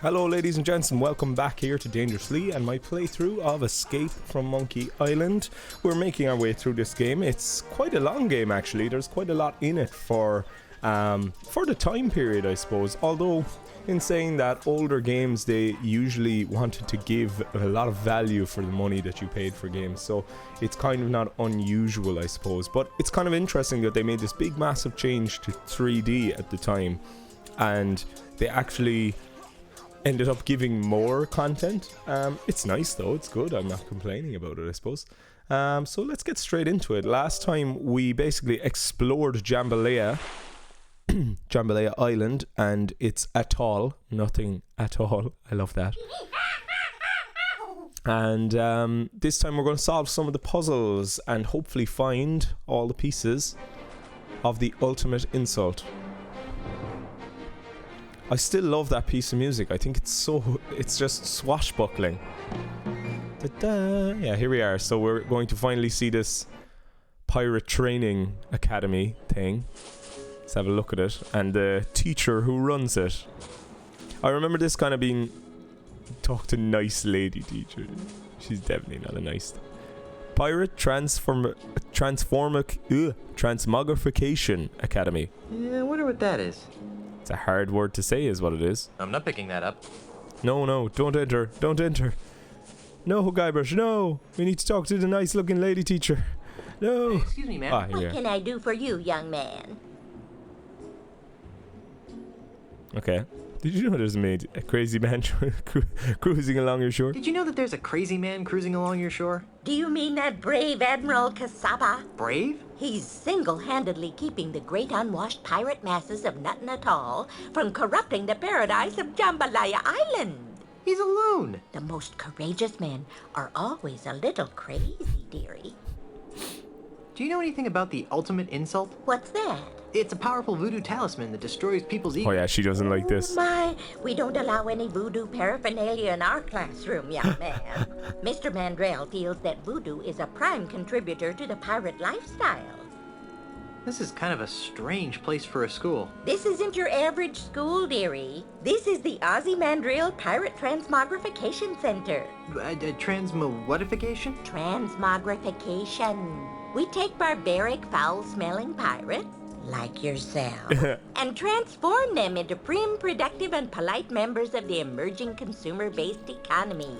Hello ladies and gents, and welcome back here to Dangerously and my playthrough of Escape from Monkey Island. We're making our way through this game. It's quite a long game actually. There's quite a lot in it for the time period, I suppose. Although, in saying that, older games, they usually wanted to give a lot of value for the money that you paid for games. So it's kind of not unusual, I suppose. But it's kind of interesting that they made this big massive change to 3D at the time. And they actually ended up giving more content. It's nice though, it's good. I'm not complaining about it, I suppose. So let's get straight into it. Last time we basically explored Jambalaya Island and its atoll. Nothing at all. I love that. And this time we're going to solve some of the puzzles and hopefully find all the pieces of the ultimate insult. I still love that piece of music. I think it's just swashbuckling. Da-da. Yeah, here we are. So we're going to finally see this pirate training academy thing. Let's have a look at it. And the teacher who runs it. I remember this kind of being... Talk to nice lady teacher. She's definitely not a nice... Pirate Transmogrification Academy. Yeah, I wonder what that is. It's a hard word to say is what it is. I'm not picking that up. No, don't enter. Don't enter. No, Guybrush, no. We need to talk to the nice looking lady teacher. No. Excuse me, ma'am. What can I do for you, young man? Okay. Did you know there's a crazy man cruising along your shore? Did you know that there's a crazy man cruising along your shore? Do you mean that brave Admiral Kasaba? Brave? He's single-handedly keeping the great unwashed pirate masses of Nuttin Atoll from corrupting the paradise of Jambalaya Island. He's a loon. The most courageous men are always a little crazy, dearie. Do you know anything about the ultimate insult? What's that? It's a powerful voodoo talisman that destroys people's ego. Oh yeah, she doesn't like this. My, we don't allow any voodoo paraphernalia in our classroom, young man. Mr. Mandrell feels that voodoo is a prime contributor to the pirate lifestyle. This is kind of a strange place for a school. This isn't your average school, dearie. This is the Mandrill Pirate Transmogrification Center. Transmowhatification? Transmogrification. We take barbaric, foul-smelling pirates, like yourself, and transform them into prim, productive, and polite members of the emerging consumer-based economy.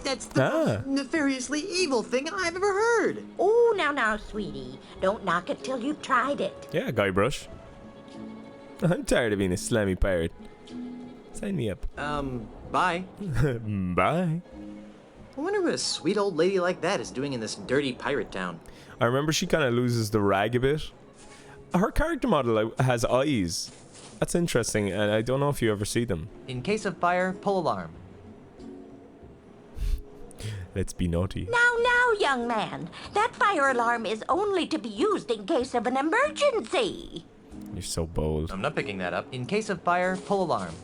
That's the most nefariously evil thing I've ever heard. Oh, now, sweetie. Don't knock it till you've tried it. Yeah, Guybrush. I'm tired of being a slimy pirate. Sign me up. Bye. Bye. I wonder what a sweet old lady like that is doing in this dirty pirate town. I remember she kind of loses the rag a bit. Her character model has eyes. That's interesting, and I don't know if you ever see them. In case of fire, pull alarm. Let's be naughty. Now, young man. That fire alarm is only to be used in case of an emergency. You're so bold. I'm not picking that up. In case of fire, pull alarm.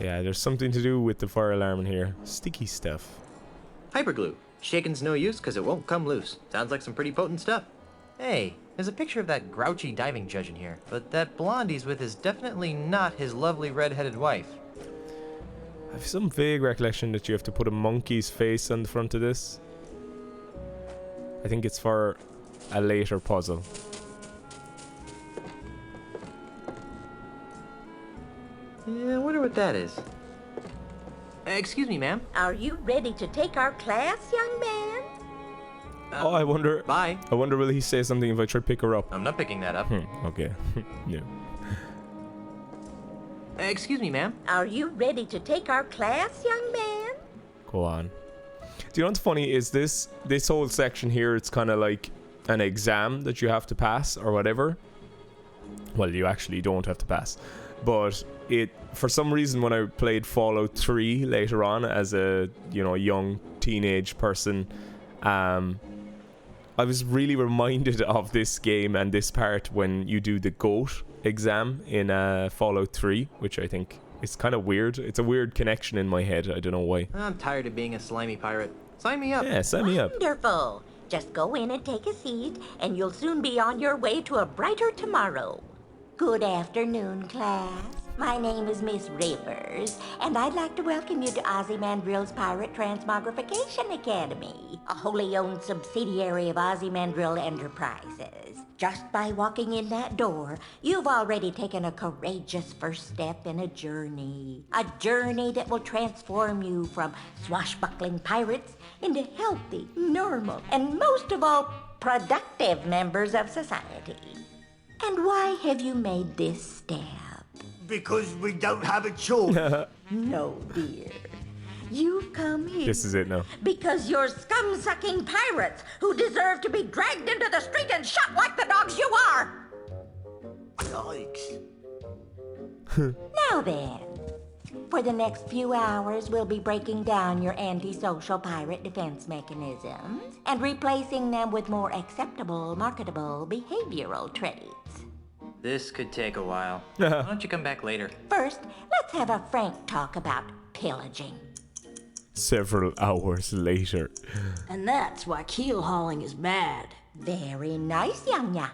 Yeah, there's something to do with the fire alarm in here. Sticky stuff. Hyperglue. Shaking's no use because it won't come loose. Sounds like some pretty potent stuff. Hey, there's a picture of that grouchy diving judge in here, but that blonde he's with is definitely not his lovely red-headed wife. I have some vague recollection that you have to put a monkey's face on the front of this. I think it's for a later puzzle. Yeah, I wonder what that is. Excuse me, ma'am. Are you ready to take our class, young man? Oh, I wonder... Bye. I wonder will he say something if I try to pick her up. I'm not picking that up. Okay. No. Excuse me, ma'am. Are you ready to take our class, young man? Go on. Do you know what's funny is this whole section here, it's kind of like an exam that you have to pass or whatever. Well, you actually don't have to pass. But for some reason when I played Fallout 3 later on as a, young teenage person, I was really reminded of this game and this part when you do the GOAT exam in Fallout 3, which I think is kind of weird. It's a weird connection in my head. I don't know why. I'm tired of being a slimy pirate. Sign me up. Yeah, sign me up. Wonderful. Just go in and take a seat, and you'll soon be on your way to a brighter tomorrow. Good afternoon, class. My name is Miss Rivers, and I'd like to welcome you to Ozymandias Pirate Transmogrification Academy, a wholly owned subsidiary of Ozymandias Enterprises. Just by walking in that door, you've already taken a courageous first step in a journey that will transform you from swashbuckling pirates into healthy, normal, and most of all, productive members of society. And why have you made this step? Because we don't have a choice. No, dear. You've come here. This is it now. Because you're scum-sucking pirates who deserve to be dragged into the street and shot like the dogs you are. Yikes. Now then, for the next few hours, we'll be breaking down your antisocial pirate defense mechanisms and replacing them with more acceptable, marketable behavioral traits. This could take a while. Why don't you come back later? First, let's have a frank talk about pillaging. Several hours later. And that's why keel hauling is bad. Very nice, Young-ya.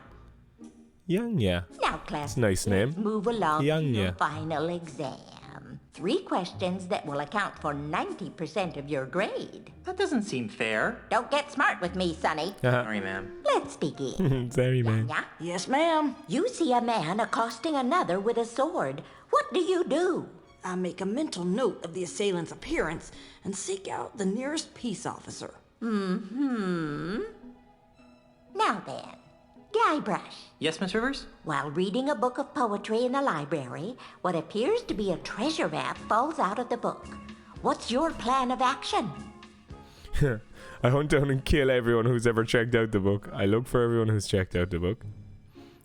Young-ya. Now, class, It's a nice name. let's move along to Young-ya. your final exam. 3 questions that will account for 90% of your grade. That doesn't seem fair. Don't get smart with me, Sonny. Sorry, ma'am. Let's begin. Sorry, man. Young-ya, Yes, ma'am. you see a man accosting another with a sword. What do? I make a mental note of the assailant's appearance and seek out the nearest peace officer. Now then, Guybrush. Yes, Miss Rivers? While reading a book of poetry in the library, what appears to be a treasure map falls out of the book. What's your plan of action? I hunt down and kill everyone who's ever checked out the book. I look for everyone who's checked out the book.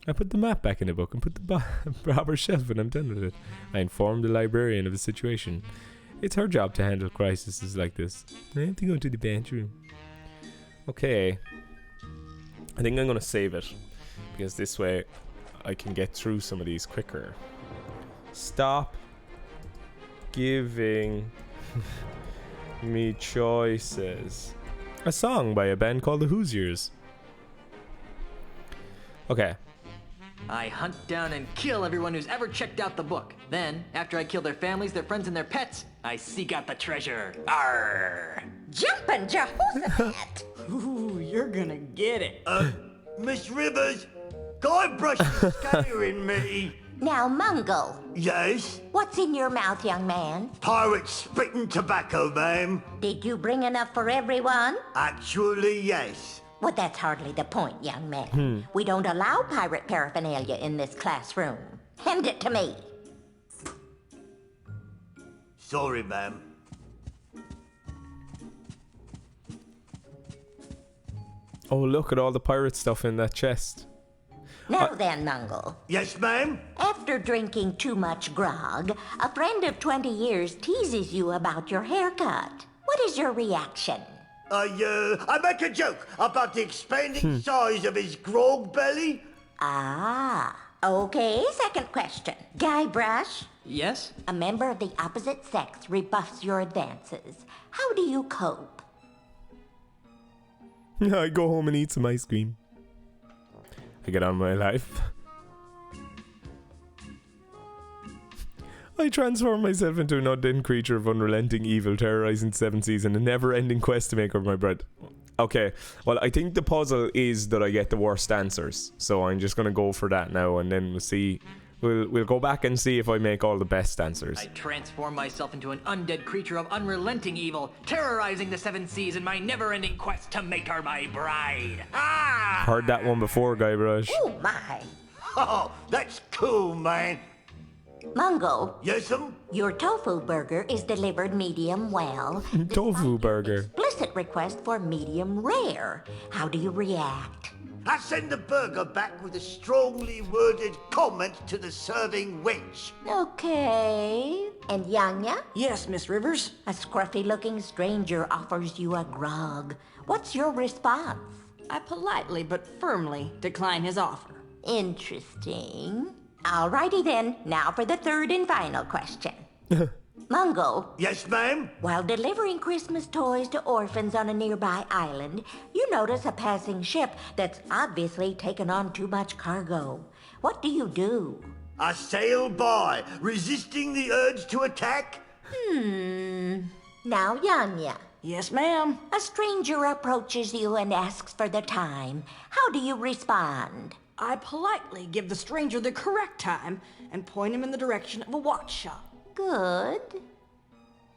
I put the map back in the book and put the robber shelf and I'm done with it. I inform the librarian of the situation. It's her job to handle crises like this. I have to go to the bathroom. Okay. I think I'm going to save it. Because this way I can get through some of these quicker. Stop giving me choices. A song by a band called the Hoosiers. Okay. I hunt down and kill everyone who's ever checked out the book. Then, after I kill their families, their friends, and their pets, I seek out the treasure. Arr! Jumpin' Jehoshaphat! Ooh, you're gonna get it. Miss Rivers, Guybrush is scaring me. Now, Mungo, Yes? what's in your mouth, young man? Pirate spitting tobacco, ma'am. Did you bring enough for everyone? Actually, yes. Well, that's hardly the point, young man. We don't allow pirate paraphernalia in this classroom. Hand it to me. Sorry, ma'am. Oh, look at all the pirate stuff in that chest. Now then, Mungo. Yes, ma'am? After drinking too much grog, a friend of 20 years teases you about your haircut. What is your reaction? I make a joke about the expanding size of his grog belly. Ah, okay, second question. Guybrush, Yes? a member of the opposite sex rebuffs your advances. How do you cope? I go home and eat some ice cream. I get on with my life. I transform myself into an undead creature of unrelenting evil, terrorizing 7 seas in a never-ending quest to make up my bread. Okay, well, I think the puzzle is that I get the worst answers, so I'm just gonna go for that now, and then we'll see. We'll go back and see if I make all the best answers. I transform myself into an undead creature of unrelenting evil, terrorizing the 7 seas in my never-ending quest to make her my bride. Ah! Heard that one before, Guybrush. Oh my. Oh, that's cool, man. Mungo, Yes'm? your tofu burger is delivered medium well. Tofu despite burger. Explicit request for medium rare. How do you react? I send the burger back with a strongly worded comment to the serving wench. Okay. And Yanya? Yes, Miss Rivers. A scruffy-looking stranger offers you a grog. What's your response? I politely but firmly decline his offer. Interesting. Alrighty then, now for the third and final question. Mungo, Yes, ma'am? while delivering Christmas toys to orphans on a nearby island, you notice a passing ship that's obviously taken on too much cargo. What do you do? I sail by, resisting the urge to attack. Now, Yanya, Yes, ma'am. a stranger approaches you and asks for the time. How do you respond? I politely give the stranger the correct time and point him in the direction of a watch shop. Good.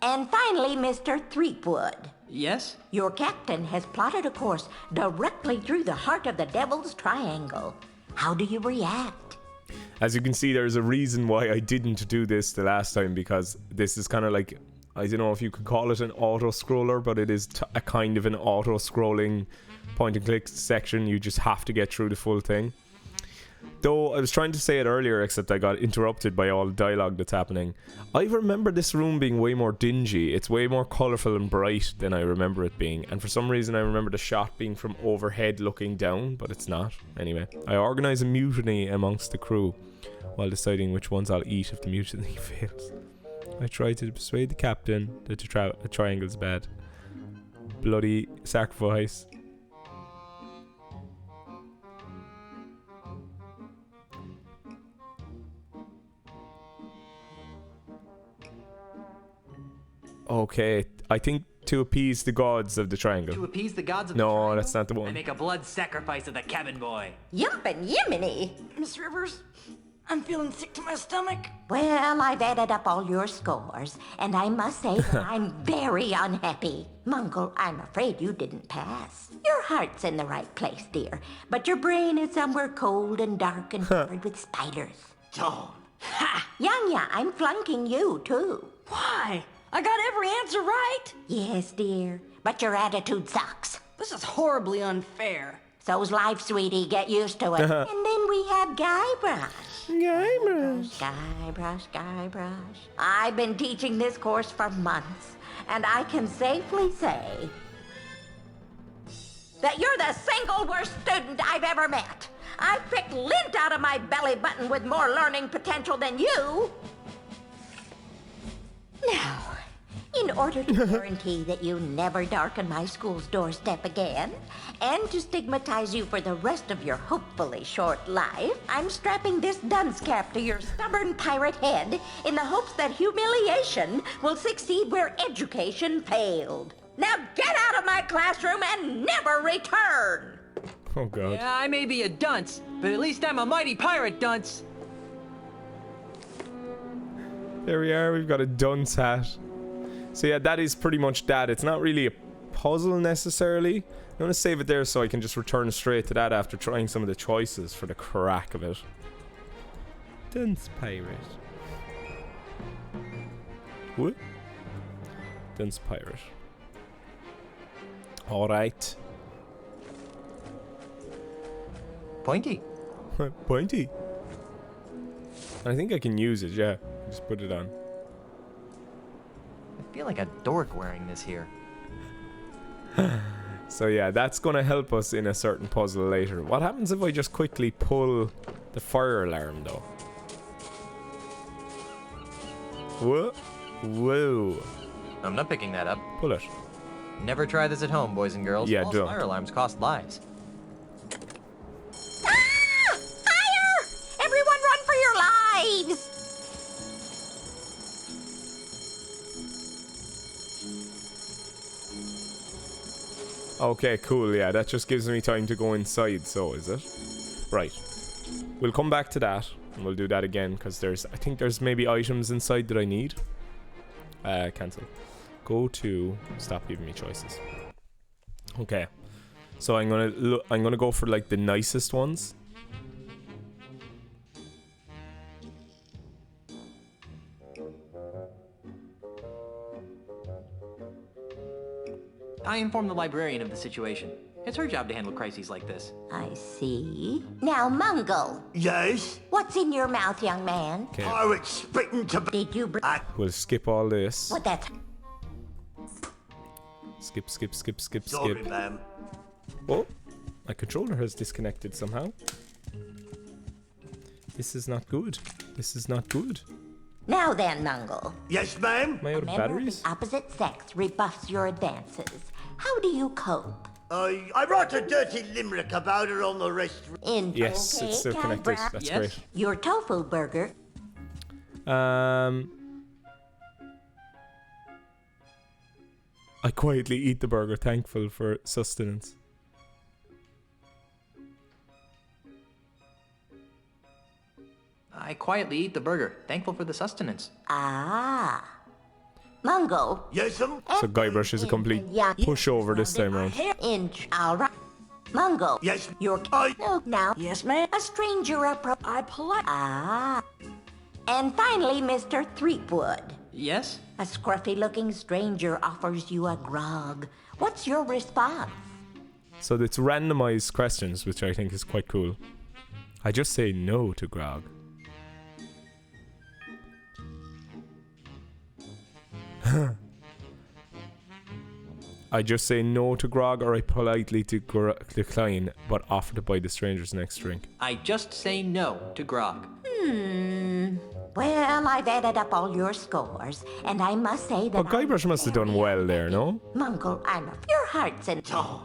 And finally, Mr. Threepwood. Yes? Your captain has plotted a course directly through the heart of the Devil's Triangle. How do you react? As you can see, there's a reason why I didn't do this the last time, because this is kind of like, I don't know if you could call it an auto-scroller, but it is a kind of an auto-scrolling point-and-click section. You just have to get through the full thing. Though I was trying to say it earlier, except I got interrupted by all the dialogue that's happening. I remember this room being way more dingy. It's way more colourful and bright than I remember it being. And for some reason I remember the shot being from overhead looking down, but it's not. Anyway, I organise a mutiny amongst the crew while deciding which ones I'll eat if the mutiny fails. I try to persuade the captain that the triangle's bad. Bloody sacrifice. Okay, I think to appease the gods of the triangle. To appease the gods of the No, triangle? that's not the I one. make a blood sacrifice of the cabin boy. Yumpin' Yiminy! Miss Rivers, I'm feeling sick to my stomach. Well, I've added up all your scores, and I must say that I'm very unhappy. Mungle, I'm afraid you didn't pass. Your heart's in the right place, dear, but your brain is somewhere cold and dark and covered with spiders. Darn. Ha! Yanya, I'm flunking you, too. Why? I got every answer right. Yes, dear, but your attitude sucks. This is horribly unfair. So's life, sweetie. Get used to it. And then we have Guybrush. Guybrush. I've been teaching this course for months, and I can safely say that you're the single worst student I've ever met. I've picked lint out of my belly button with more learning potential than you. Now, in order to guarantee that you never darken my school's doorstep again, and to stigmatize you for the rest of your hopefully short life, I'm strapping this dunce cap to your stubborn pirate head in the hopes that humiliation will succeed where education failed. Now get out of my classroom and never return! Oh god. Yeah, I may be a dunce, but at least I'm a mighty pirate dunce. There we are, we've got a dunce hat. So yeah, that is pretty much that. It's not really a puzzle necessarily. I'm going to save it there so I can just return straight to that after trying some of the choices for the crack of it. Dunce pirate. What? Dunce pirate. Alright. Pointy. Pointy. I think I can use it, yeah. Just put it on. I feel like a dork wearing this here. So yeah, that's gonna help us in a certain puzzle later. What happens if I just quickly pull the fire alarm though? Whoa. Whoa. I'm not picking that up. Pull it. Never try this at home, boys and girls. Yeah, False don't. fire alarms cost lives. Ah! Fire! Everyone run for your lives! Okay, cool, yeah, that just gives me time to go inside, so is it? Right. We'll come back to that, and we'll do that again, because I think there's maybe items inside that I need. Cancel. Go to, stop giving me choices. Okay. So I'm gonna go for like the nicest ones. I informed the librarian of the situation. It's her job to handle crises like this. I see. Now, Mungle, Yes? what's in your mouth, young man? Okay. Pirate spitting to... Did you bring... We'll skip all this. What that's... Skip. Sorry, ma'am. Oh, my controller has disconnected somehow. This is not good. This is not good. Now then, Mungle. Yes, ma'am? Am I out of Member of batteries? the opposite sex rebuffs your advances. How do you cope? I wrote a dirty limerick about her on the restaurant. Yes, Okay, it's still connected. Guybrush. That's Yes? great. Your tofu burger. I quietly eat the burger, thankful for sustenance. I quietly eat the burger, thankful for the sustenance. Ah. Mungo. Yes'm? So Guybrush is a complete pushover this time round. All right. Mungo. Yes. Your I... no, now. Yes, ma'am. A stranger I polite. Ah. And finally, Mr. Threepwood. Yes? A scruffy-looking stranger offers you a grog. What's your response? So it's randomized questions, which I think is quite cool. I just say no to Grog. I just say no to Grog, or I politely decline, but offer to buy the stranger's next drink. I just say no to Grog. Well, I've added up all your scores, and I must say that. But Guybrush must have done well there, no? Mungo, I'm a pure hearts and soul.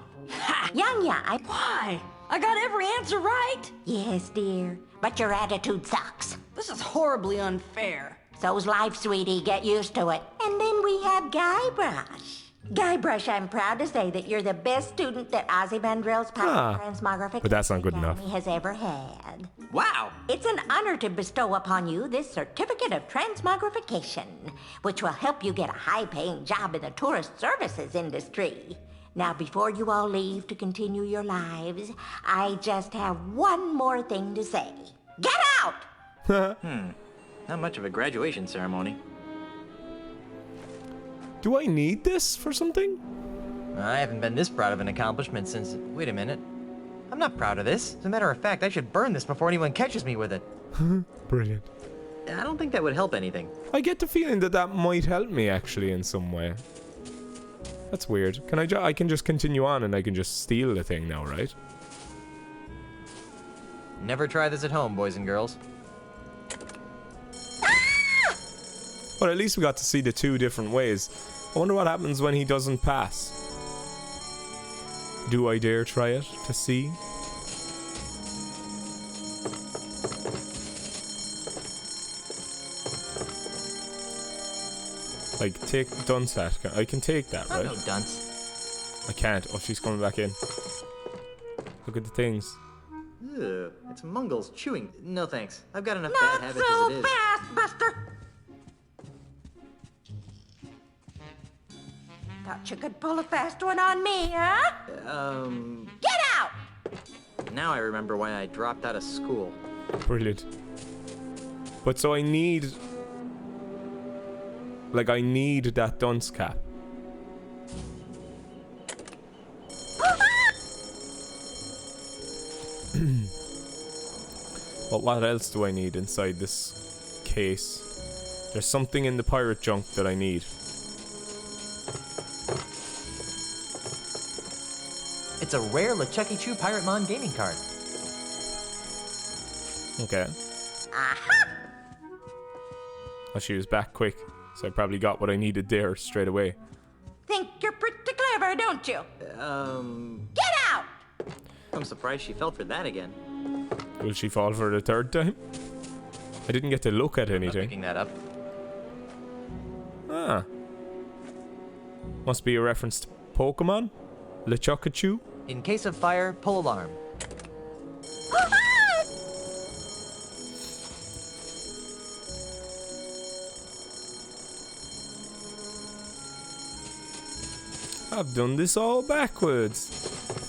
Yeah, Why? I got every answer right. Yes, dear, but your attitude sucks. This is horribly unfair. So's life, sweetie. Get used to it. And then we have Guybrush. Guybrush, I'm proud to say that you're the best student that Ozymandias Pirate Transmogrification but that's not good enough. Academy has ever had. Wow! It's an honor to bestow upon you this certificate of transmogrification, which will help you get a high-paying job in the tourist services industry. Now, before you all leave to continue your lives, I just have one more thing to say. Get out! Not much of a graduation ceremony. Do I need this for something? I haven't been this proud of an accomplishment since... Wait a minute. I'm not proud of this. As a matter of fact, I should burn this before anyone catches me with it. Brilliant. I don't think that would help anything. I get the feeling that that might help me actually in some way. That's weird. Can I can just continue on and I can just steal the thing now, right? Never try this at home, boys and girls. But at least we got to see the two different ways. I wonder what happens when he doesn't pass. Do I dare try it to see? Like, take dunce hat. I can take that, I'm right? no dunce. I can't. Oh, she's coming back in. Look at the things. Ugh, it's Mungles chewing. No thanks. I've got enough Not bad habits so as it is. fast, Buster! Thought you could pull a fast one on me, huh? Get out! Now I remember why I dropped out of school. Brilliant. But so I need... Like, I need that dunce cap. But what else do I need inside this case? There's something in the pirate junk that I need. It's a rare LeChucky Chew Pirate Mon gaming card. Okay. Aha! Oh, she was back quick, so I probably got what I needed there straight away. Think you're pretty clever, don't you? Get out! I'm surprised she fell for that again. Will she fall for the third time? I didn't get to look at Not anything. picking that up. Ah. Must be a reference to Pokemon? LeChucky? In case of fire, pull alarm. I've done this all backwards.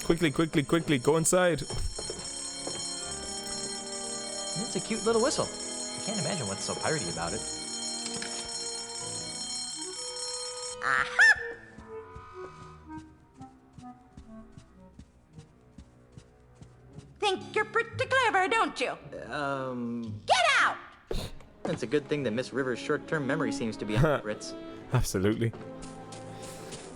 Quickly, quickly, quickly, go inside. It's a cute little whistle. I can't imagine what's so piratey about it. Aha! Think you're pretty clever, don't you? Get out! It's a good thing that Miss River's short-term memory seems to be on the Brits. Absolutely.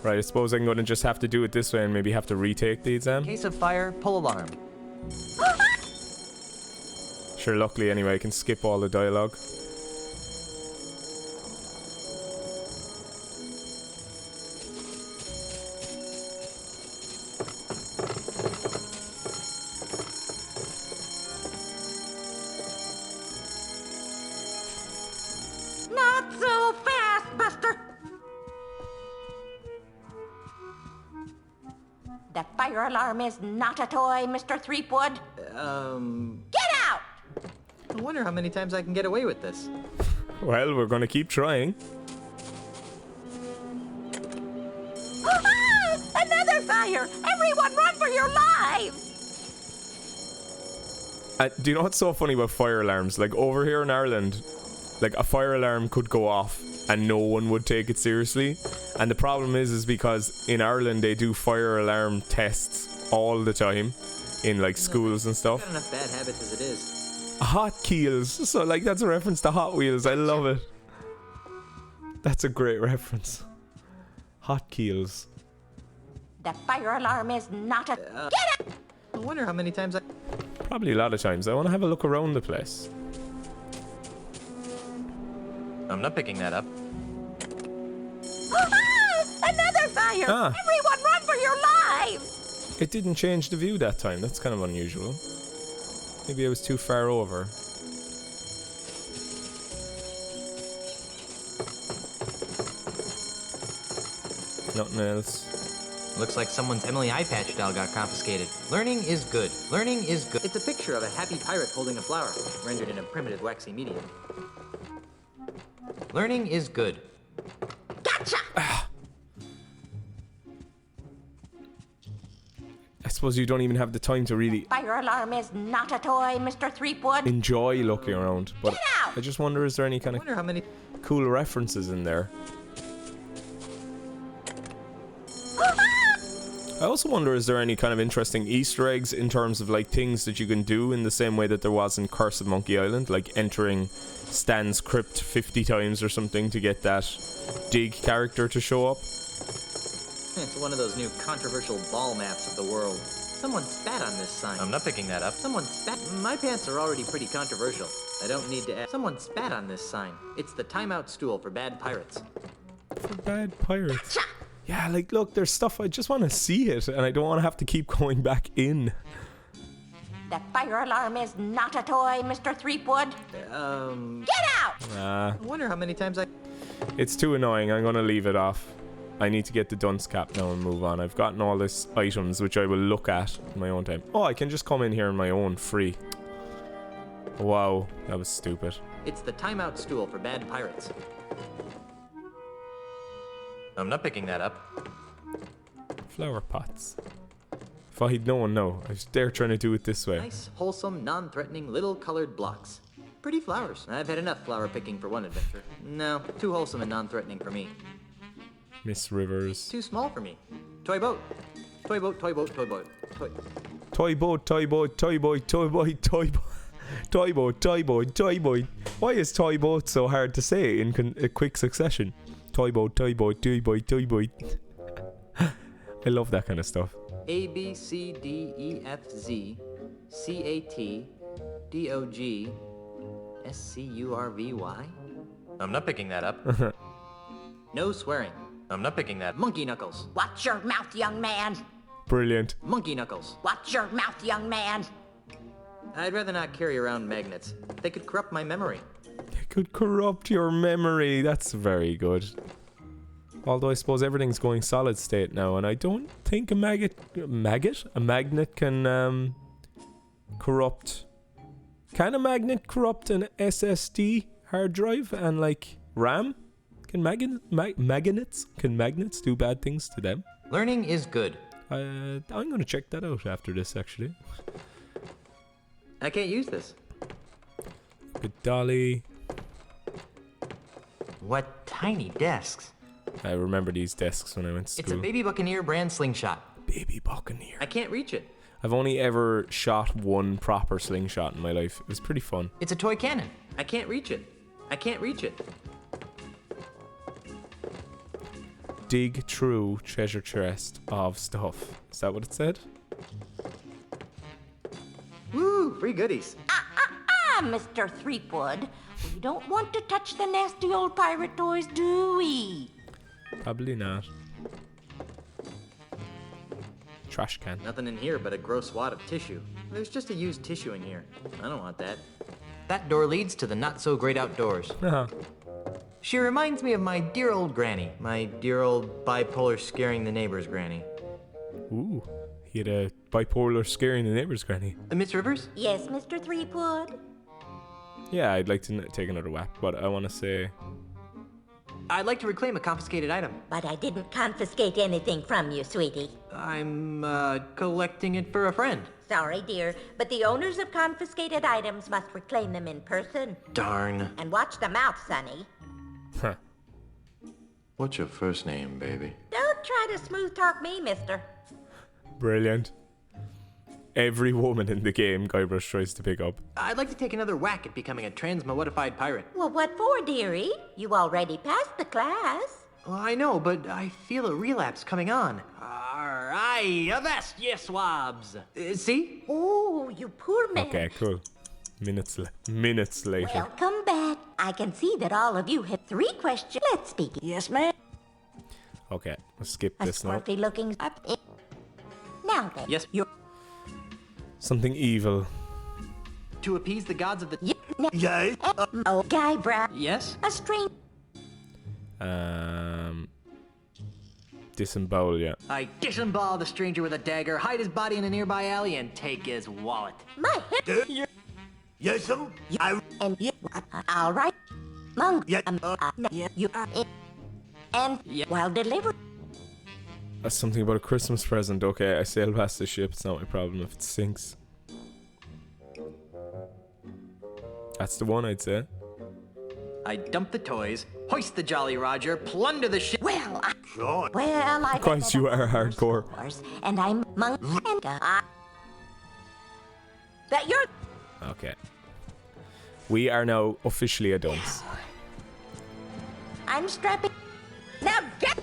Right, I suppose I'm gonna just have to do it this way and maybe have to retake the exam. In case of fire, pull alarm. Sure, luckily anyway, I can skip all the dialogue. Not so fast, Buster. The fire alarm is not a toy, Mr. Threepwood. Get out! I wonder how many times I can get away with this. Well, we're gonna keep trying. Another fire! Everyone run for your lives! Do you know what's so funny about fire alarms? Like, over here in Ireland, like, a fire alarm could go off and no one would take it seriously. And the problem is because in Ireland they do fire alarm tests all the time in, like, schools and I've stuff. got enough bad habits as it is. Hot Keels. So, like, that's a reference to Hot Wheels. I love it. That's a great reference. Hot Keels. The fire alarm is not a... Get out! I wonder how many times I... Probably a lot of times. I want to have a look around the place. I'm not picking that up. Another fire! Ah. Everyone run for your lives! It didn't change the view that time. That's kind of unusual. Maybe I was too far over. Nothing else. Looks like someone's Emily Eye Patch doll got confiscated. Learning is good. Learning is good. It's a picture of a happy pirate holding a flower, rendered in a primitive waxy medium. Learning is good. Gotcha! I suppose you don't even have the time to really Fire alarm is not a toy, Mr. Threepwood. enjoy looking around. But Get out! I just wonder, is there any kind I of wonder how many... cool references in there? I also wonder, is there any kind of interesting Easter eggs in terms of, like, things that you can do in the same way that there was in Curse of Monkey Island, like entering Stan's crypt 50 times or something to get that Dig character to show up? It's one of those new controversial ball maps of the world. Someone spat on this sign. I'm not picking that up. Someone spat... My pants are already pretty controversial. I don't need to add... Someone spat on this sign. It's the timeout stool for bad pirates. For bad pirates. Yeah, like, look, there's stuff, I just want to see it, and I don't want to have to keep going back in. The fire alarm is not a toy, Mr. Threepwood. Get out! Nah, I wonder how many times I... it's too annoying. I'm going to leave it off. I need to get the dunce cap now and move on. I've gotten all these items, which I will look at in my own time. Oh, I can just come in here on my own, free. Wow, that was stupid. It's the timeout stool for bad pirates. I'm not picking that up. Flower pots. If I'd known, no. I was there trying to do it this way. Nice, wholesome, non-threatening little colored blocks. Pretty flowers. I've had enough flower picking for one adventure. No, too wholesome and non-threatening for me. Miss Rivers. Too small for me. Toy boat. Toy boat, toy boat, toy boat. Toy boat, toy boat, toy boy, toy boy, toy boy. Toy boat, toy boat, toy boy. Why is toy boat so hard to say in a quick succession? Toy boat, toy boat, toy boy, toy boy. I love that kind of stuff. A, B, C, D, E, F, Z, C, A, T, D, O, G, S, C, U, R, V, Y? I'm not picking that up. No swearing. I'm not picking that. Monkey knuckles. Watch your mouth, young man. Brilliant. Monkey knuckles. Watch your mouth, young man. I'd rather not carry around magnets. They could corrupt my memory. It could corrupt your memory. That's very good. Although I suppose everything's going solid state now, and I don't think a magnet can corrupt. Can a magnet corrupt an SSD hard drive and, like, RAM? Can magnets do bad things to them? Learning is good. I'm gonna check that out after this, actually. I can't use this. Good dolly. What tiny desks. I remember these desks when I went to school. It's a Baby Buccaneer brand slingshot. Baby Buccaneer. I can't reach it. I've only ever shot one proper slingshot in my life. It was pretty fun. It's a toy cannon. I can't reach it. I can't reach it. Dig through treasure chest of stuff. Is that what it said? Woo! Free goodies. Mr. Threepwood. We don't want to touch the nasty old pirate toys, do we? Probably not. Trash can. Nothing in here but a gross wad of tissue. There's just a used tissue in here. I don't want that. That door leads to the not-so-great outdoors. Uh-huh. She reminds me of my dear old granny. My dear old bipolar scaring the neighbors granny. Ooh, he had a bipolar scaring the neighbor's granny. Miss Rivers? Yes, Mr. Threepwood? Yeah, I'd like to take another whack, but I want to say... I'd like to reclaim a confiscated item. But I didn't confiscate anything from you, sweetie. I'm, collecting it for a friend. Sorry, dear, but the owners of confiscated items must reclaim them in person. Darn. And watch the mouth, Sonny. Huh. What's your first name, baby? Don't try to smooth talk me, mister. Brilliant. Every woman in the game Guybrush tries to pick up. I'd like to take another whack at becoming a transmodified pirate. Well, what for, dearie? You already passed the class. Well, I know, but I feel a relapse coming on. Aye, avast ye swabs. See? Oh, you poor man. Okay, cool. Minutes later. Welcome back. I can see that all of you have 3 questions. Let's begin. Yes, ma'am. Okay, let's skip A this now. squirty looking up. Now then. Yes, you Something evil. to appease the gods of the... Yes. Oh, Guybrush. Yes? A strange. Disembowel, yeah. I disembowel the stranger with a dagger, hide his body in a nearby alley, and take his wallet. My head. Yes, And you. All right. Monk. Yeah, You. And Yeah. while delivered. That's something about a Christmas present. Okay, I sail past the ship. It's not my problem if it sinks. That's the one, I'd say. I dump the toys, hoist the Jolly Roger, plunder the ship. Well, sure. I. Christ, you are hardcore. Course, and I'm monk. And that you're. Okay. We are now officially a dunce. I'm strapping. Now get.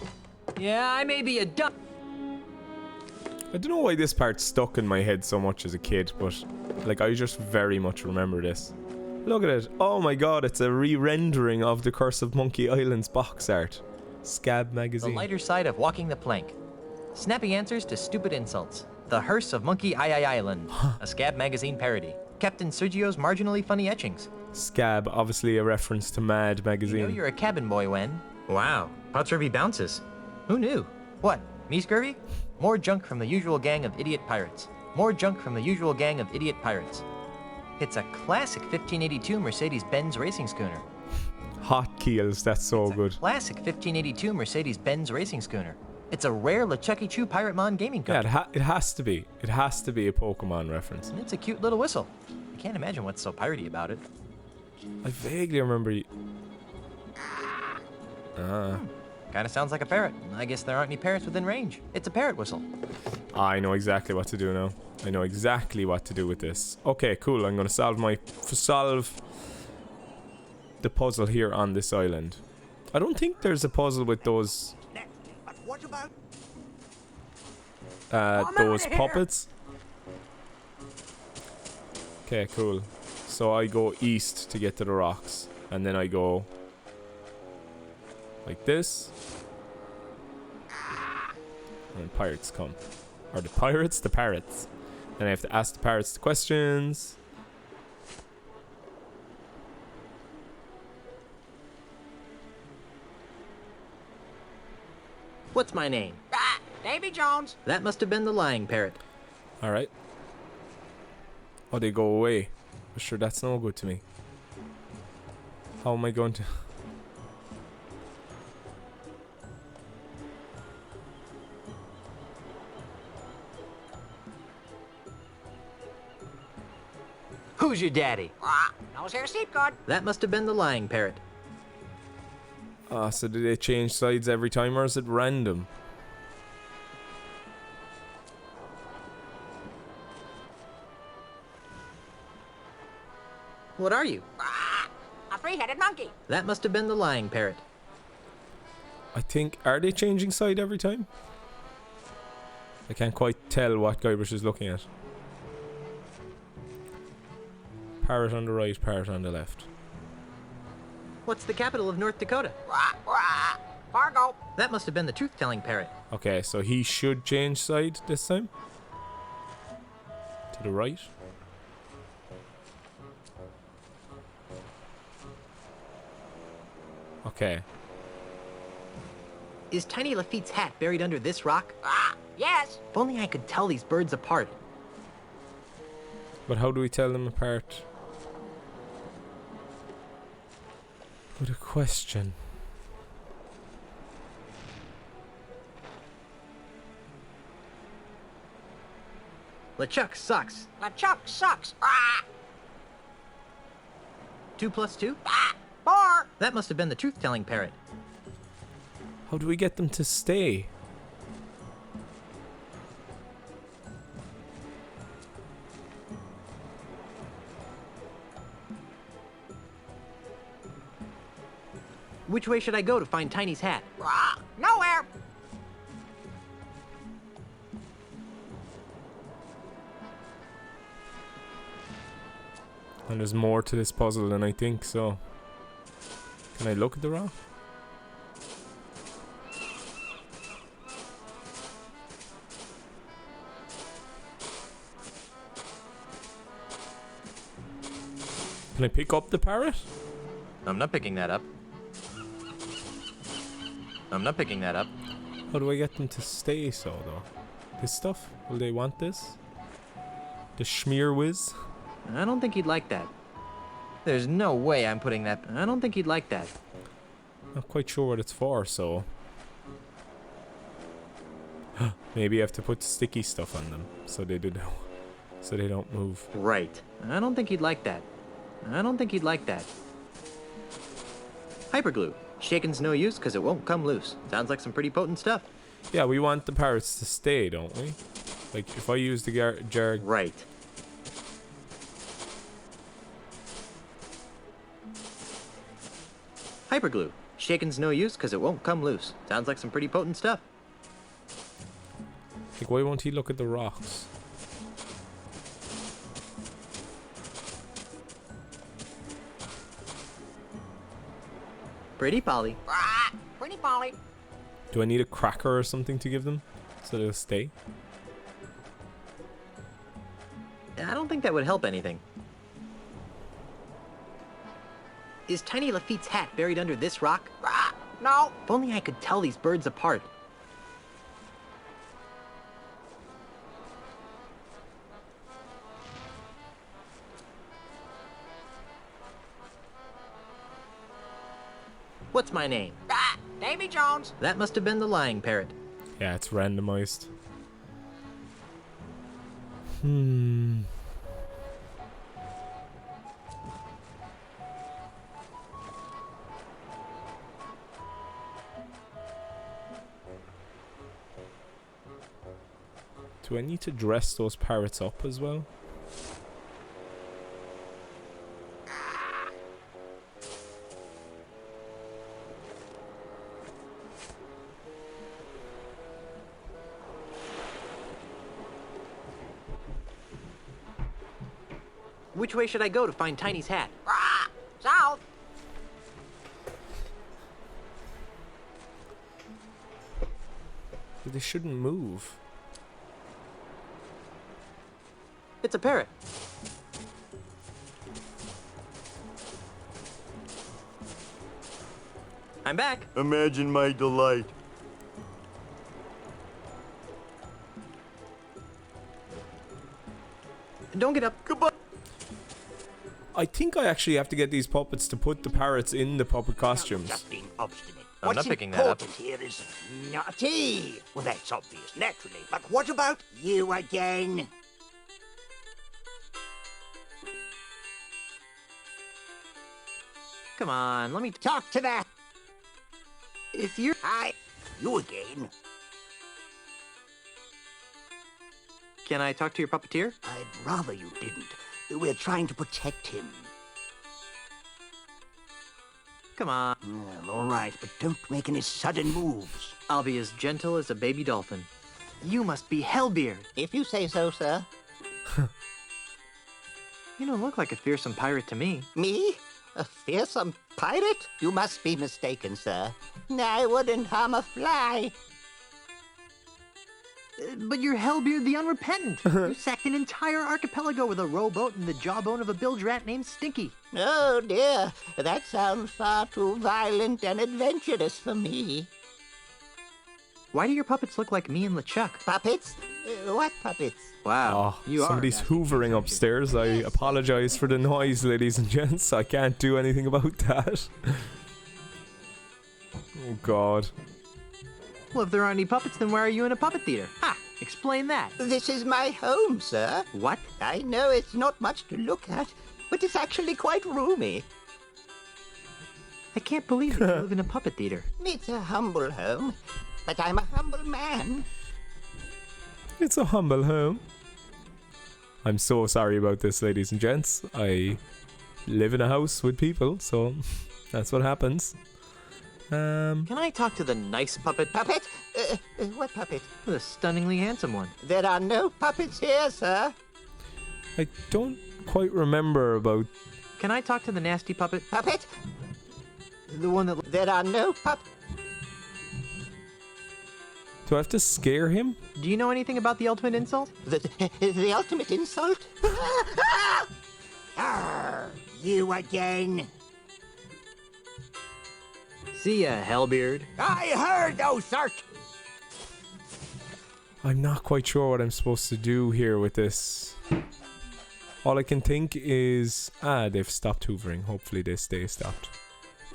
Yeah, I may be a dump. I don't know why this part stuck in my head so much as a kid, but like I just very much remember this. Look at it. Oh my god, it's a re-rendering of the Curse of Monkey Island's box art. Scab The magazine. lighter side of walking the plank. Snappy answers to stupid insults. The Hearse of Monkey Island. A Scab magazine parody. Captain Sergio's marginally funny etchings. Scab, obviously a reference to Mad You magazine. know you're a cabin boy when... Wow, how Scurvy bounces. Who knew? What, me Scurvy? More junk from the usual gang of idiot pirates. More junk from the usual gang of idiot pirates. It's a classic 1582 Mercedes-Benz racing schooner. Hot keels, that's so good. Classic 1582 Mercedes-Benz racing schooner. It's a rare LeChucky Chew Pirate Mon gaming Yeah, cup. it has to be. It has to be a Pokemon reference. And it's a cute little whistle. I can't imagine what's so piratey about it. I vaguely remember you... Kinda sounds like a parrot. I guess there aren't any parrots within range. It's a parrot whistle. I know exactly what to do now. I know exactly what to do with this. Okay, cool. I'm gonna solve the puzzle here on this island. I don't think there's a puzzle with those But what about... those puppets. Okay, cool. So I go east to get to the rocks, and then I go like this, and pirates come. Or the pirates? The parrots. Then I have to ask the parrots the questions. What's my name? Davy Jones. That must have been the lying parrot. Alright. Oh, they go away. Sure, that's no good to me. How am I going to... Who's your daddy? Nose hair seat guard. That must have been the lying parrot. So do they change sides every time, or is it random? What are you? A three-headed monkey. That must have been the lying parrot. I think... Are they changing side every time? I can't quite tell what Guybrush is looking at. Parrot on the right, parrot on the left. What's the capital of North Dakota? Fargo. That must have been the truth-telling parrot. Okay, so he should change side this time. To the right. Okay. Is Tiny Lafitte's hat buried under this rock? Yes. If only I could tell these birds apart. But how do we tell them apart? What a question. LeChuck sucks. LeChuck sucks. 2 plus 2? 4. That must have been the truth-telling parrot. How do we get them to stay? Which way should I go to find Tiny's hat? Nowhere. And there's more to this puzzle than I think, so... Can I look at the rock? Can I pick up the parrot? I'm not picking that up. I'm not picking that up. How do I get them to stay so, though? This stuff? Will they want this? The schmear whiz? I don't think he'd like that. There's no way I'm putting that... I don't think he'd like that. Not quite sure what it's for, so... Maybe I have to put sticky stuff on them, so they don't move. Right. I don't think he'd like that. I don't think he'd like that. Hyperglue. Shaking's no use because it won't come loose. Sounds like some pretty potent stuff. Yeah, we want the parrots to stay, don't we? Like, if I use the jar... Right. Hyperglue. Shaking's no use because it won't come loose. Sounds like some pretty potent stuff. Like, why won't he look at the rocks? Pretty Polly. Pretty Polly. Do I need a cracker or something to give them so they'll stay? I don't think that would help anything. Is Tiny Lafitte's hat buried under this rock? No. If only I could tell these birds apart. What's my name? Davy Jones. That must have been the lying parrot. Yeah, it's randomized. Do I need to dress those parrots up as well? Which way should I go to find Tiny's hat? South. But they shouldn't move. It's a parrot. I'm back. Imagine my delight. Don't get up. Goodbye. I think I actually have to get these puppets to put the parrots in the puppet costumes. Just being obstinate. I'm not picking that up. What's important here is naughty. Well, that's obvious, naturally. But what about you again? Come on, let me Talk to that. If you're... You again. Can I talk to your puppeteer? I'd rather you didn't. We're trying to protect him. Come on. Well, all right, but don't make any sudden moves. I'll be as gentle as a baby dolphin. You must be Hellbeard. If you say so, sir. You don't look like a fearsome pirate to me. Me? A fearsome pirate? You must be mistaken, sir. I wouldn't harm a fly. But you're Hellbeard the Unrepentant. You sacked an entire archipelago with a rowboat and the jawbone of a bilge rat named Stinky. Oh dear, that sounds far too violent and adventurous for me. Why do your puppets look like me and LeChuck? Puppets? What puppets? Wow, Oh, somebody's hoovering upstairs. I apologize for the noise, ladies and gents. I can't do anything about that. Oh, God. Well, if there aren't any puppets, then why are you in a puppet theater? Ha! Explain that. This is my home, sir. What? I know it's not much to look at, but it's actually quite roomy. I can't believe that you live in a puppet theater. It's a humble home, but I'm a humble man. It's a humble home. I'm so sorry about this, ladies and gents. I live in a house with people, so that's what happens. Can I talk to the nice puppet? Puppet? What puppet? The stunningly handsome one. There are no puppets here, sir. I don't quite remember about... Can I talk to the nasty puppet? Puppet? The one that... There are no Do I have to scare him? Do you know anything about the ultimate insult? The ultimate insult? Arr, you again? See ya, Hellbeard. I heard those, sir. I'm not quite sure what I'm supposed to do here with this. All I can think is... they've stopped hoovering. Hopefully they stay stopped.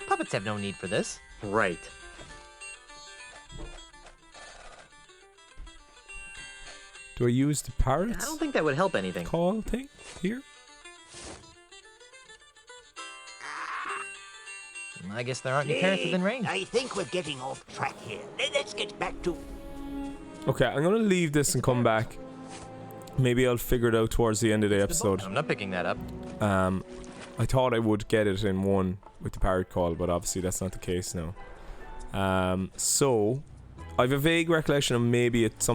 Puppets have no need for this. Right. Do I use the parrot I don't think that would help anything. call thing here? I guess there aren't any parrots within range. I think we're getting off track here. Let's get back to... Okay, I'm gonna leave this and come back. Maybe I'll figure it out towards the end of the episode. I'm not picking that up. I thought I would get it in one with the parrot call, but obviously that's not the case now. So I have a vague recollection of maybe it's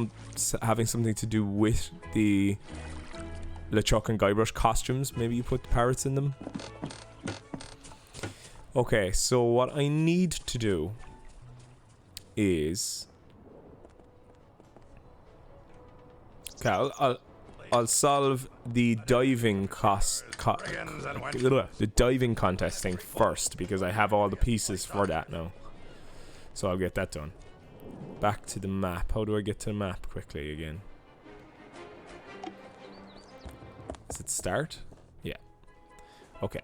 having something to do with the LeChuck and Guybrush costumes. Maybe you put the parrots in them. Okay, so what I need to do is... Okay, I'll solve the diving the diving contest thing first, because I have all the pieces for that now. So I'll get that done. Back to the map. How do I get to the map quickly again? Does it start? Yeah. Okay.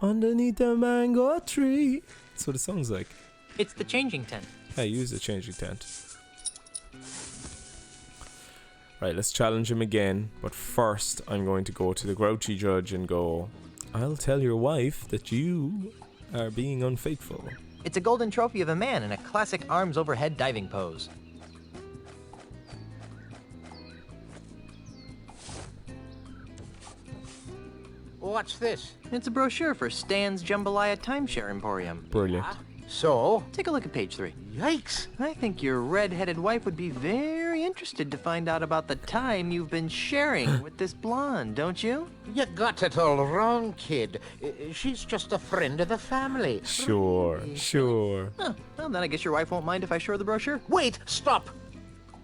Underneath the mango tree. That's what it sounds like. It's the changing tent. I use the changing tent. Right, let's challenge him again. But first, I'm going to go to the grouchy judge and go, I'll tell your wife that you are being unfaithful. It's a golden trophy of a man in a classic arms overhead diving pose. What's this? It's a brochure for Stan's Jambalaya Timeshare Emporium. Brilliant. So? Take a look at page 3. Yikes. I think your red-headed wife would be very interested to find out about the time you've been sharing with this blonde, don't you? You got it all wrong, kid. She's just a friend of the family. Sure. Oh, well, then I guess your wife won't mind if I share the brochure. Wait, stop.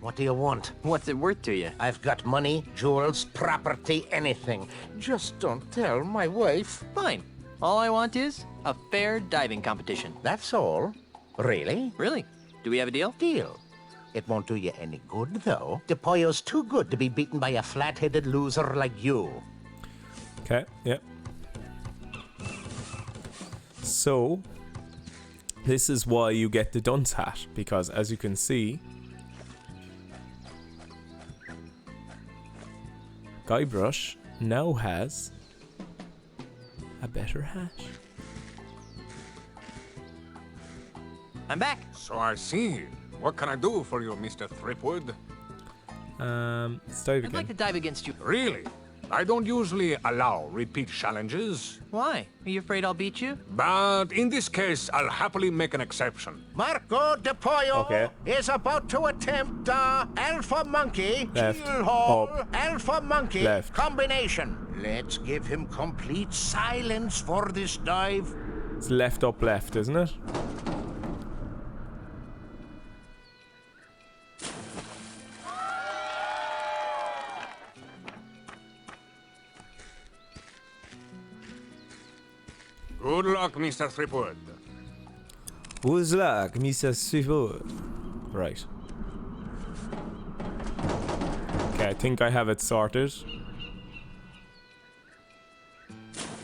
What do you want? What's it worth to you? I've got money, jewels, property, anything. Just don't tell my wife. Fine. All I want is a fair diving competition. That's all. Really? Really? Do we have a deal? Deal. It won't do you any good, though. The Pollo's too good to be beaten by a flat-headed loser like you. Okay, yep. So, this is why you get the dunce hat, because as you can see, Guybrush now has a better hat. I'm back. So I see. What can I do for you, Mr. Threepwood? Let's dive I'd again. like to dive against you. Really? I don't usually allow repeat challenges, Why? Are you afraid I'll beat you? but in this case, I'll happily make an exception. Marco de Pollo Okay. is about to attempt Alpha Monkey, Left. Keel Haul, Up. Alpha Monkey Left. combination. Let's give him complete silence for this dive. It's left, up, left, isn't it? Mr. Threepwood. Who's luck, Mr. Threepwood? Right. Okay, I think I have it sorted.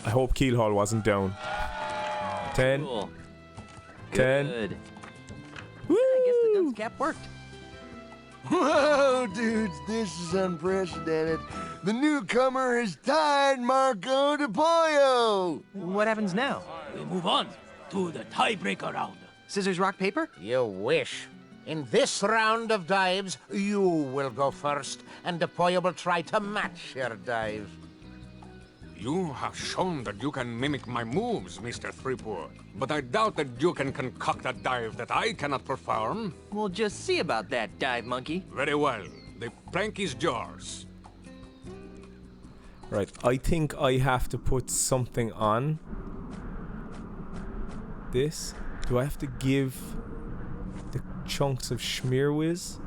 I hope Keelhaul wasn't down. 10. Cool. 10. Good. Woo! I guess the dunce cap worked. Whoa, dudes, this is unprecedented. The newcomer is tied Marco de Pollo. What happens now? We move on to the tiebreaker round. Scissors, rock, paper? You wish. In this round of dives, you will go first, and the Pollo will try to match your dive. You have shown that you can mimic my moves, Mr. Threepwood. But I doubt that you can concoct a dive that I cannot perform. We'll just see about that, dive monkey. Very well. The plank is yours. Right, I think I have to put something on this. Do I have to give the chunks of Schmearwiz?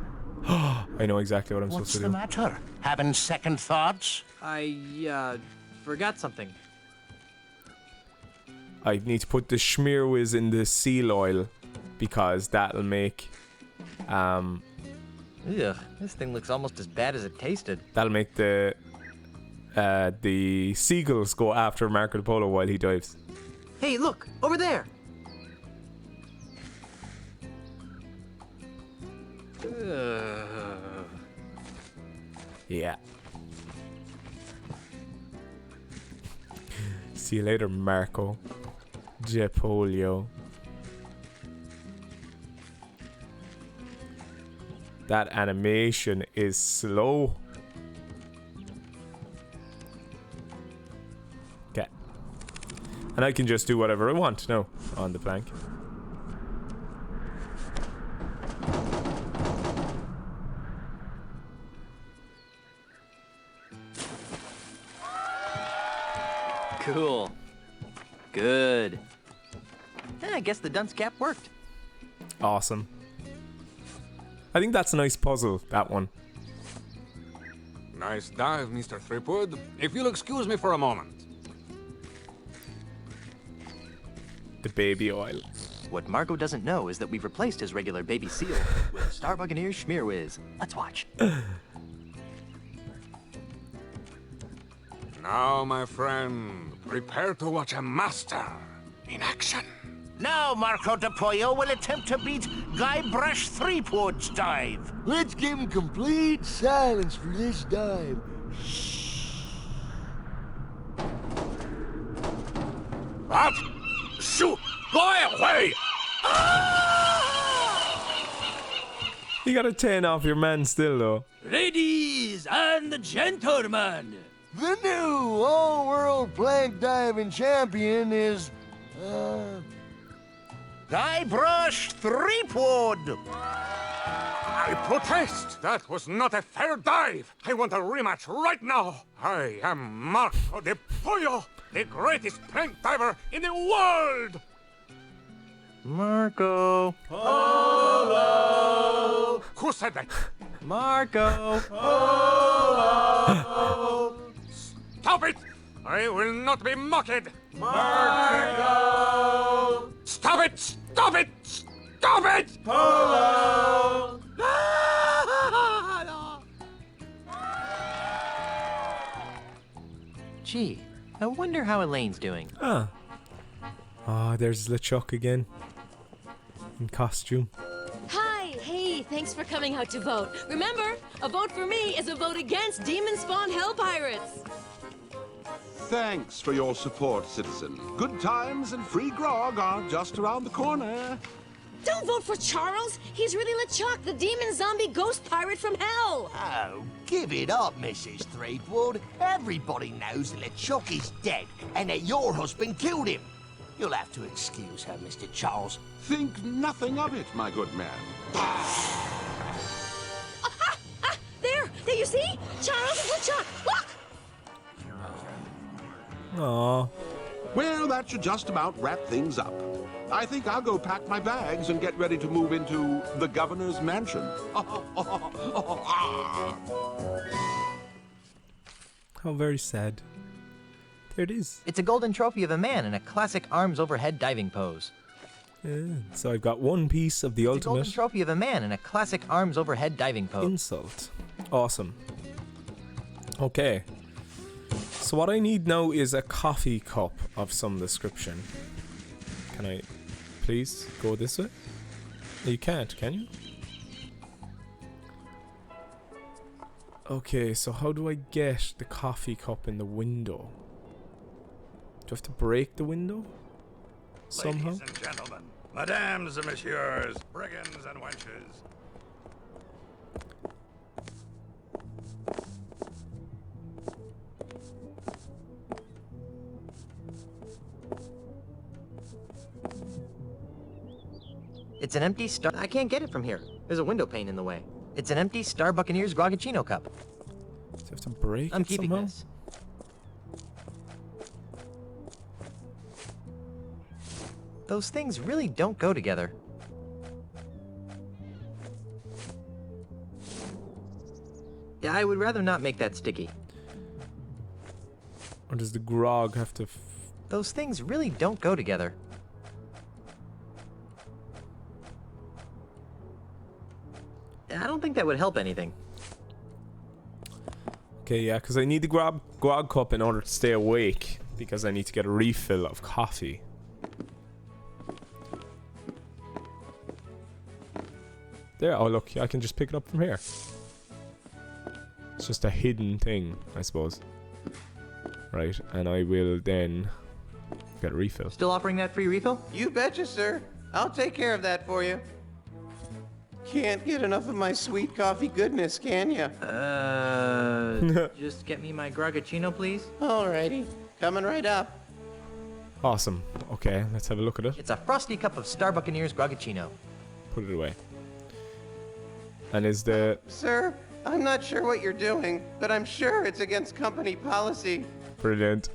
I know exactly what I'm supposed to do. What's the matter? Having second thoughts? I forgot something. I need to put the Schmearwiz in the seal oil because that'll make Ugh, this thing looks almost as bad as it tasted. that'll make the seagulls go after Marco Polo while he dives. Hey, look! Over there! Yeah. See you later, Marco. Gepolio. That animation is slow. Okay. And I can just do whatever I want now on the plank. Cool. Good. I guess the dunce cap worked. Awesome. I think that's a nice puzzle, that one. Nice dive, Mr. Threepwood. If you'll excuse me for a moment. The baby oil. What Marco doesn't know is that we've replaced his regular baby seal with Star Buccaneer Schmearwiz. Let's watch. Now, my friend, prepare to watch a master in action. Now Marco de Pollo will attempt to beat Guybrush Threepwood's dive. Let's give him complete silence for this dive. What? Shoot! Go away! You got a 10 off your man still, though. Ladies and gentlemen, The new all-world plank diving champion is, Guybrush Threepwood. I protest! That was not a fair dive! I want a rematch right now! I am Marco de Pollo, the greatest plank diver in the world! Marco. Polo! Who said that? Marco. Polo! Stop it! I will not be mocked! Marco! Stop it! Stop it! Stop it! Polo! Gee, I wonder how Elaine's doing. Ah. Oh, there's LeChuck again. In costume. Hi, hey, thanks for coming out to vote. Remember, a vote for me is a vote against demon-spawned hell pirates. Thanks for your support, citizen. Good times and free grog are just around the corner. Don't vote for Charles. He's really LeChuck, the demon zombie ghost pirate from hell. Oh, give it up, Mrs. Threepwood. Everybody knows that LeChuck is dead and that your husband killed him. You'll have to excuse her, Mr. Charles. Think nothing of it, my good man. There, you see? Charles is LeChuck. Look! Aww. Well, that should just about wrap things up. I think I'll go pack my bags and get ready to move into the governor's mansion. How very sad. There it is. It's a golden trophy of a man in a classic arms overhead diving pose. So I've got one piece of the It's a ultimate golden trophy of a man in a classic arms overhead diving pose. insult. Awesome. Okay. So what I need now is a coffee cup of some description. Can I please go this way? You can't, can you? Okay, so how do I get the coffee cup in the window? Do I have to break the window? Somehow? Ladies and gentlemen, madames and messieurs, brigands and wenches. It's an empty Star... I can't get it from here. There's a window pane in the way. It's an empty Star Buccaneers Grogachino cup. Do I have to break I'm it keeping somehow? this. Those things really don't go together. Yeah, I would rather not make that sticky. Or does the grog have to... Those things really don't go together. I don't think that would help anything. Okay, yeah, because I need the grog cup in order to stay awake. Because I need to get a refill of coffee. There, oh look, I can just pick it up from here. It's just a hidden thing, I suppose. Right, and I will then get a refill. Still offering that free refill? You betcha, sir. I'll take care of that for you. Can't get enough of my sweet coffee goodness, can ya? Just get me my Grogachino, please. Alrighty, coming right up. Awesome. Okay, let's have a look at it. It's a frosty cup of Star Buccaneers Grogachino. Put it away. And is the... Sir, I'm not sure what you're doing, but I'm sure it's against company policy. Brilliant.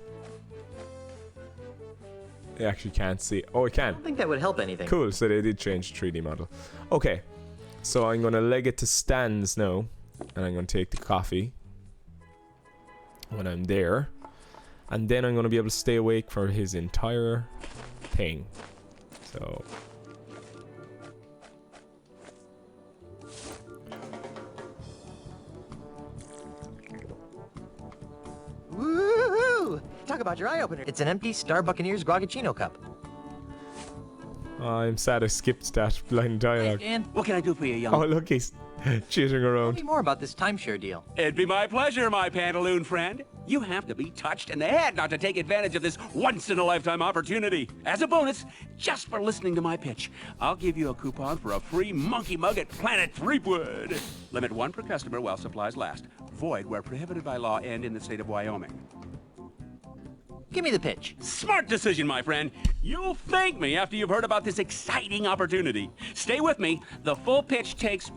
I actually can't see. Oh, I can. I don't think that would help anything. Cool, so they did change the 3D model. Okay, so I'm going to leg it to stands now. And I'm going to take the coffee when I'm there. And then I'm going to be able to stay awake for his entire thing. So... Woohoo! Talk about your eye opener. It's an empty Star Buccaneers Grogachino cup. I'm sad I skipped that line of dialogue. Dan, What can I do for you, young? Oh, look, he's cheating tell around. me more about this timeshare deal. It'd be my pleasure, my pantaloon friend. You have to be touched in the head not to take advantage of this once-in-a-lifetime opportunity. As a bonus, just for listening to my pitch, I'll give you a coupon for a free monkey mug at Planet Threepwood. Limit 1 per customer while supplies last. Void where prohibited by law and in the state of Wyoming. Give me the pitch. Smart decision, my friend. You'll thank me after you've heard about this exciting opportunity. Stay with me. The full pitch takes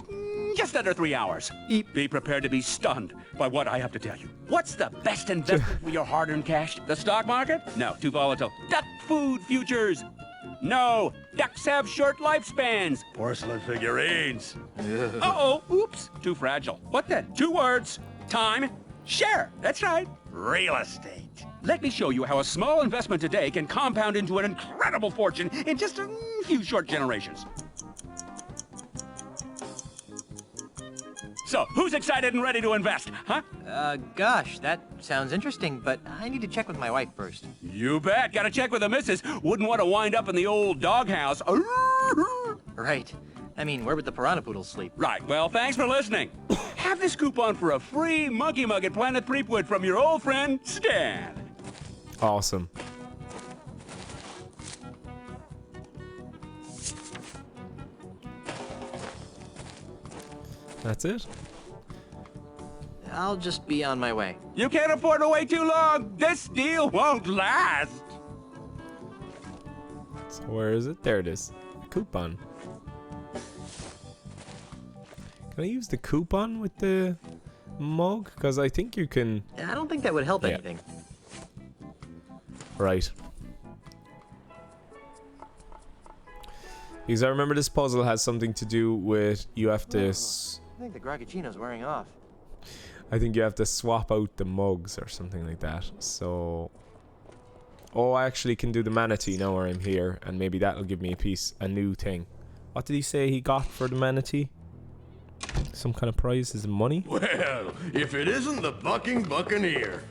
just under 3 hours. Be prepared to be stunned by what I have to tell you. What's the best investment for your hard-earned cash? The stock market? No, too volatile. Duck food futures? No, ducks have short lifespans. Porcelain figurines. Uh-oh, oops, too fragile. What then? 2 words. Time, share. That's right. Real estate. Let me show you how a small investment today can compound into an incredible fortune in just a few short generations. So, who's excited and ready to invest, huh? Gosh, that sounds interesting, but I need to check with my wife first. You bet. Gotta check with the missus. Wouldn't want to wind up in the old doghouse. Right. I mean, where would the piranha poodles sleep? Right. Well, thanks for listening. Have this coupon for a free monkey mug at Planet Threepwood from your old friend, Stan. Awesome. That's it? I'll just be on my way. You can't afford to wait too long. This deal won't last. So where is it? There it is. Coupon. Can I use the coupon with the mug? Because I think you can... I don't think that would help anything. Right. Because I remember this puzzle has something to do with you have to... I think the Grogachino's wearing off. I think you have to swap out the mugs or something like that. So Oh, I actually can do the manatee now where I'm here, and maybe that'll give me a new thing. What did he say he got for the manatee? Some kind of prize? Is it money? Well, if it isn't the bucking buccaneer.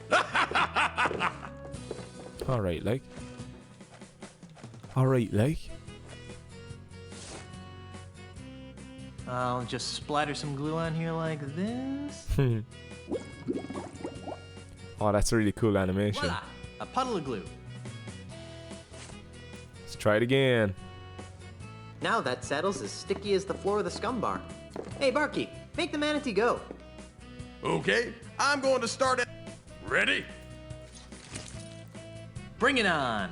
Alright, like. Alright, like. I'll just splatter some glue on here like this. Oh, that's a really cool animation. Voila! A puddle of glue. Let's try it again. Now that saddle's as sticky as the floor of the scum bar. Hey, barkeep, make the manatee go. Okay, I'm going to start it. Ready? Bring it on.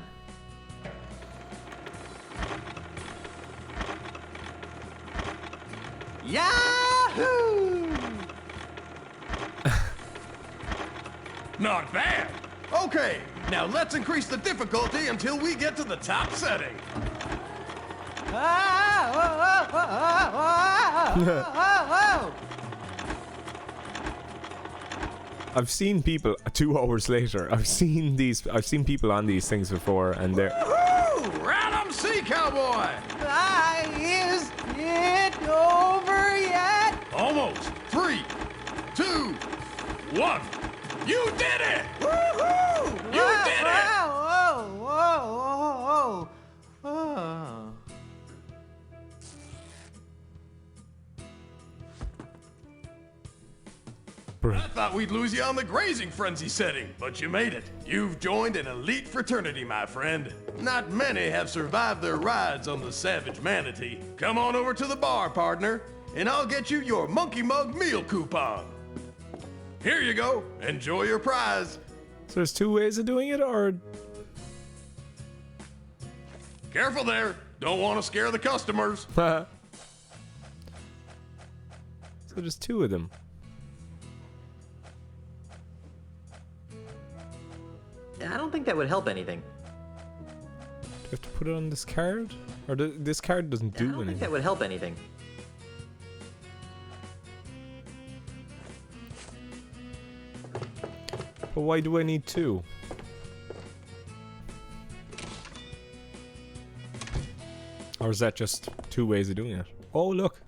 Yahoo! Not bad. Okay, now let's increase the difficulty until we get to the top setting. I've seen people 2 hours later. I've seen people on these things before, and they're. Woohoo! Round 'em, sea cowboy! Is it over yet? Almost. 3, 2, 1. You did it! Woohoo! You did it! Whoa. I thought we'd lose you on the grazing frenzy setting, but you made it. You've joined an elite fraternity, my friend. Not many have survived their rides on the Savage Manatee. Come on over to the bar, partner, and I'll get you your Monkey Mug meal coupon. Here you go. Enjoy your prize. So there's 2 ways of doing it, or? Careful there. Don't want to scare the customers. So there's 2 of them. I don't think that would help anything. Do I have to put it on this card? Or this card doesn't do I don't think anything? that would help anything. But why do I need 2? Or is that just 2 ways of doing it? Oh, look.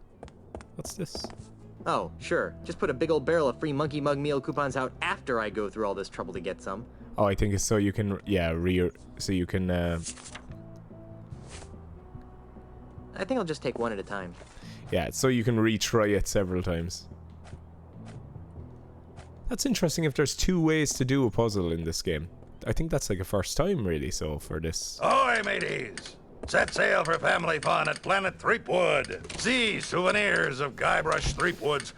What's this? Oh, sure. Just put a big old barrel of free Monkey Mug meal coupons out after I go through all this trouble to get some. Oh, I think it's so you can, so you can, I think I'll just take one at a time. yeah, so you can retry it several times. That's interesting if there's 2 ways to do a puzzle in this game. I think that's like a first time, really, so for this. Ahoy, mateys! Set sail for family fun at Planet Threepwood. See souvenirs of Guybrush Threepwood's.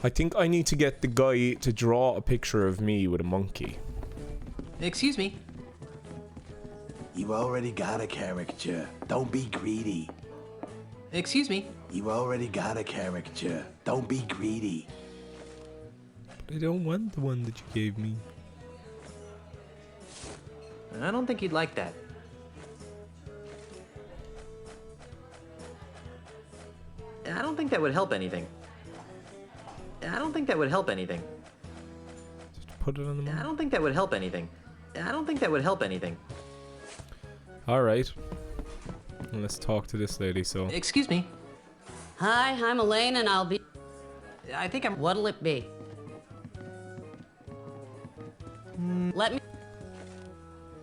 I think I need to get the guy to draw a picture of me with a monkey. Excuse me. You already got a caricature. Don't be greedy. Excuse me. You already got a caricature. Don't be greedy. But I don't want the one that you gave me. I don't think you'd like that. I don't think that would help anything. I don't think that would help anything. Just put it on the I don't think that would help anything. I don't think that would help anything. Alright. Let's talk to this lady, so. Excuse me. Hi, I'm Elaine, and I'll be. I think I'm. What'll it be? Let me.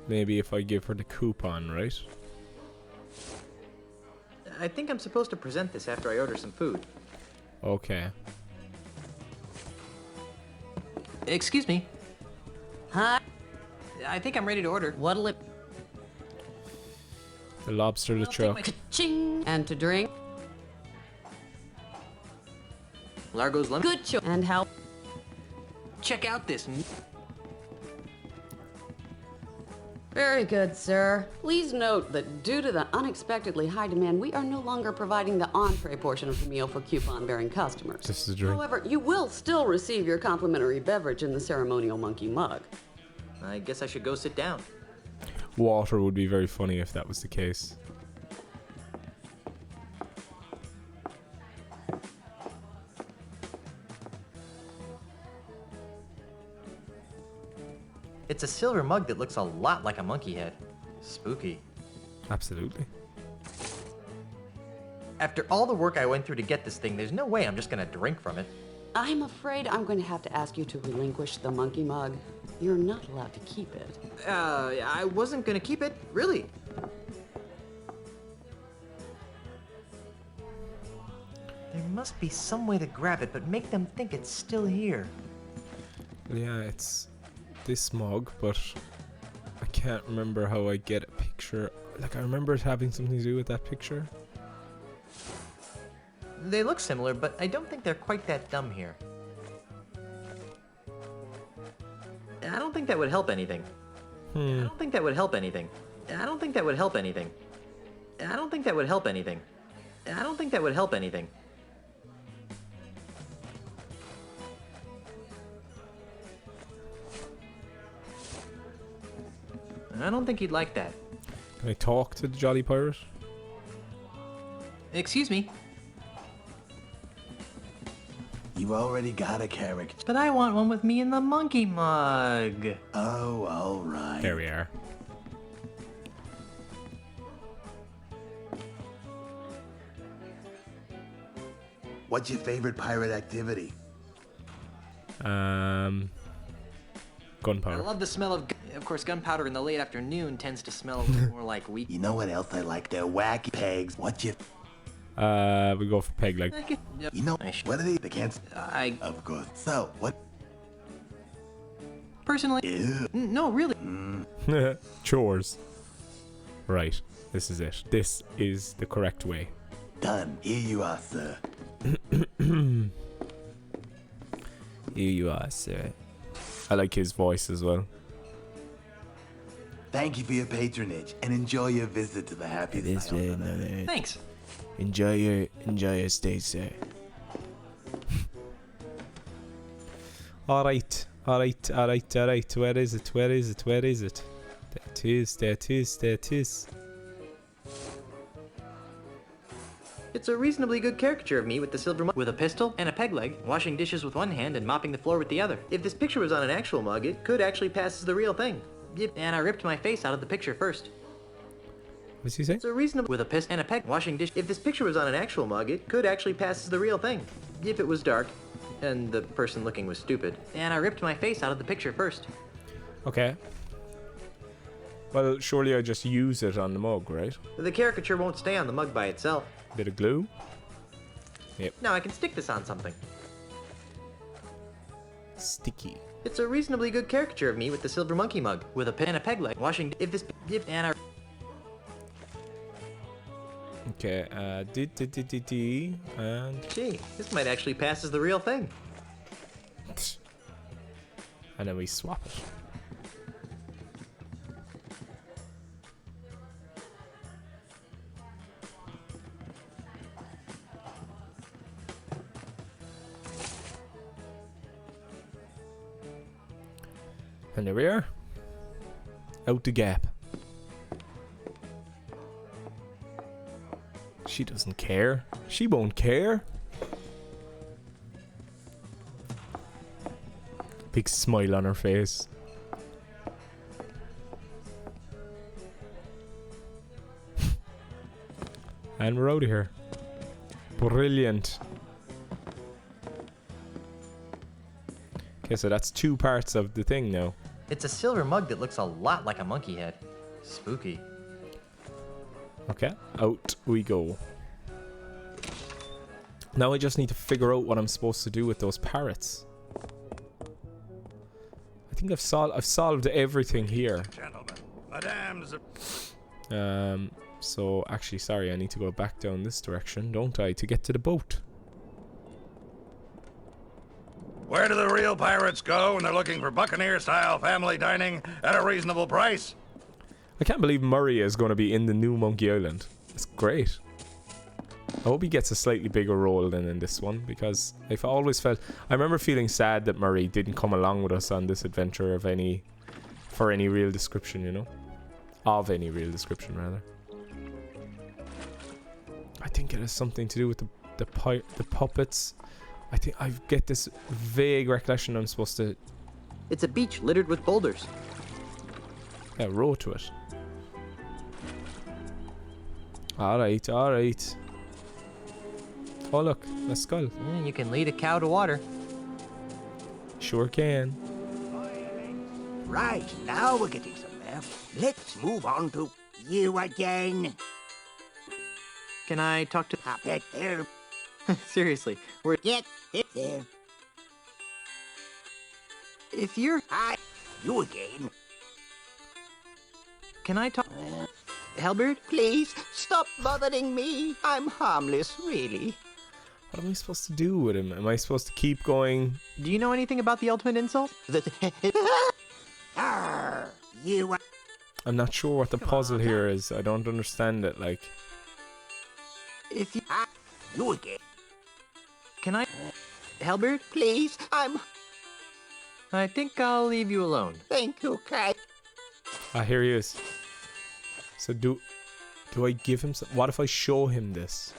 Maybe if I give her the coupon, right? I think I'm supposed to present this after I order some food. Okay. Excuse me. Hi. I think I'm ready to order. What'll it? The lobster, the truck. Ka-ching. And to drink. Largo's lemon. Good choice. And how? Check out this. Very good, sir. Please note that due to the unexpectedly high demand, we are no longer providing the entree portion of the meal for coupon-bearing customers. Just a drink. However, you will still receive your complimentary beverage in the ceremonial monkey mug. I guess I should go sit down. Water would be very funny if that was the case. It's a silver mug that looks a lot like a monkey head. Spooky. Absolutely. After all the work I went through to get this thing, there's no way I'm just gonna drink from it. I'm afraid I'm going to have to ask you to relinquish the monkey mug. You're not allowed to keep it. I wasn't gonna keep it, really. There must be some way to grab it, but make them think it's still here. Yeah, it's this mug, but I can't remember how I get a picture. Like, I remember it having something to do with that picture. They look similar, but I don't think they're quite that dumb here. I don't think that would help anything. I don't think that would help anything. I don't think that would help anything. I don't think that would help anything. I don't think that would help anything. I don't think he'd like that. Can I talk to the Jolly Pirate? Excuse me. You already got a character. But I want one with me in the monkey mug. Oh, all right. There we are. What's your favorite pirate activity? I Gunpowder. love the smell of course, gunpowder in the late afternoon tends to smell a little more like wheat. You know what else I like? They're wacky pegs. What's your... We go for peg leg. You know, what are they? They can't... Of course. So, what... Personally... No, really. Chores. Right. This is it. This is the correct way. Done. Here you are, sir. Here you are, sir. I like his voice as well. Thank you for your patronage and enjoy your visit to the happiest island on earth. Thanks. Enjoy your stay, sir. Alright. Where is it? There it is. It's a reasonably good caricature of me with the silver mug, with a pistol and a peg leg, washing dishes with one hand and mopping the floor with the other. If this picture was on an actual mug, it could actually pass as the real thing. And I ripped my face out of the picture first. What's he saying? It's a reasonable with a pistol and a peg washing dish. If this picture was on an actual mug, it could actually pass as the real thing. If it was dark, and the person looking was stupid. And I ripped my face out of the picture first. Okay. Well, surely I just use it on the mug, right? The caricature won't stay on the mug by itself. Bit of glue. Yep. Now I can stick this on something. Sticky. It's a reasonably good caricature of me with the silver monkey mug, with a pen and a peg leg, washing. And I. Okay. And Gee, this might actually pass as the real thing. and then we swap it. And there we are. Out the gap. She doesn't care. She won't care. Big smile on her face. And we're out of here. Brilliant. Okay, so that's 2 parts of the thing now. It's a silver mug that looks a lot like a monkey head. Spooky. Okay, out we go. Now I just need to figure out what I'm supposed to do with those parrots. I think I've solved everything here. Gentlemen, madame's so actually, sorry, I need to go back down this direction, don't I, to get to the boat. Where do the real pirates go when they're looking for Buccaneer-style family dining at a reasonable price? I can't believe Murray is going to be in the new Monkey Island. It's great. I hope he gets a slightly bigger role than in this one, because I remember feeling sad that Murray didn't come along with us on this adventure for any real description, you know? Of any real description, rather. I think it has something to do with the puppets. I think I get this vague recollection I'm supposed to... It's a beach littered with boulders. Yeah, row to it. Alright, alright. Oh look, a skull. You can lead a cow to water. Sure can. Right, now we're getting somewhere. Let's move on to you again. Can I talk to... Get there. Seriously, we're... Get there. If you're... You again. Can I talk... Halberd? Please, stop bothering me. I'm harmless, really. What am I supposed to do with him? Am I supposed to keep going? Do you know anything about the ultimate insult? You... I'm not sure what the puzzle here is. I don't understand it, like... If you... You again. Can I... Halberd? Please, I think I'll leave you alone. Thank you, Kai. Ah, here he is. So do I give him some... What if I show him this?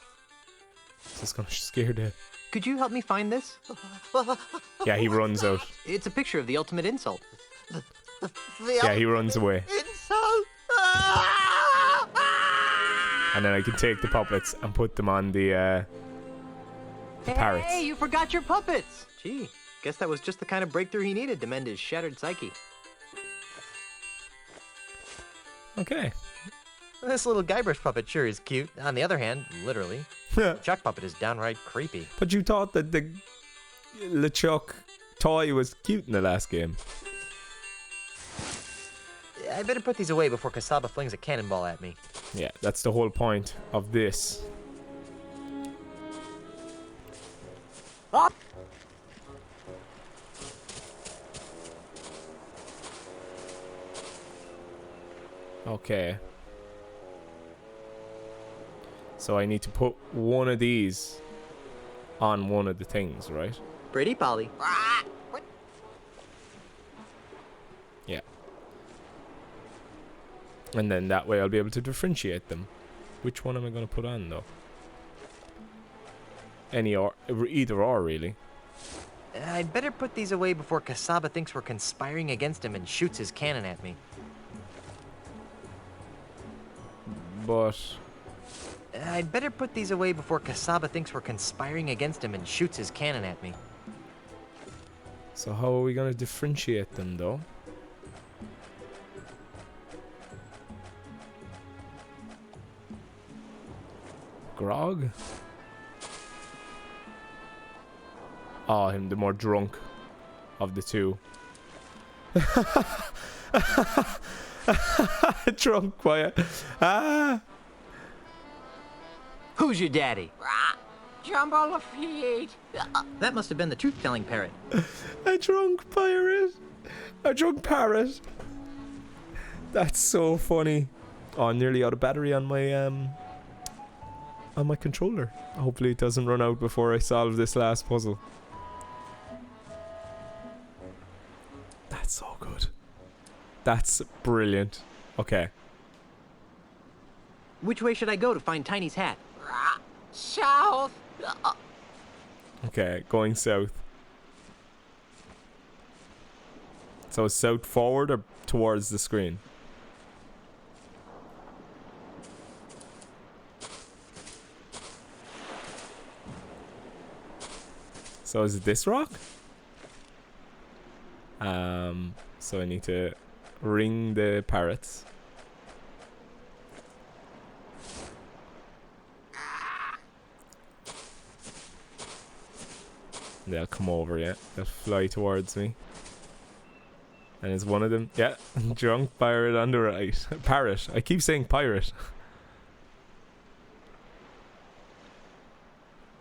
Is this gonna scare the... Could you help me find this? Yeah, he runs out. It's a picture of the ultimate insult. Yeah, he runs away. Insult! And then I can take the puppets and put them on the parrots. Hey, you forgot your puppets! Gee, guess that was just the kind of breakthrough he needed to mend his shattered psyche. Okay. This little Guybrush puppet sure is cute. On the other hand, literally, Chuck puppet is downright creepy. But you thought that the LeChuck toy was cute in the last game. I better put these away before Kasaba flings a cannonball at me. Yeah, that's the whole point of this. Okay. So I need to put one of these on one of the things, right? Pretty Polly. Yeah. And then that way I'll be able to differentiate them. Which one am I going to put on though? Any or either or really. I'd better put these away before Kasaba thinks we're conspiring against him and shoots his cannon at me. But I'd better put these away before Kasaba thinks we're conspiring against him and shoots his cannon at me. so how are we going to differentiate them though? Grog? Oh, him, the more drunk of the two. Drunk, quiet. Ah! Who's your daddy? Jambalaya feet. That must have been the truth-telling parrot. A drunk pirate. A drunk parrot. That's so funny. Oh, I'm nearly out of battery on my controller. Hopefully it doesn't run out before I solve this last puzzle. That's so good. That's brilliant. Okay. Which way should I go to find Tiny's hat? South. Okay, going south. So south forward or towards the screen? So is it this rock? So I need to ring the parrots. They'll come over, yeah. They'll fly towards me. And is one of them... Yeah, drunk pirate on the right. Parrot. I keep saying pirate.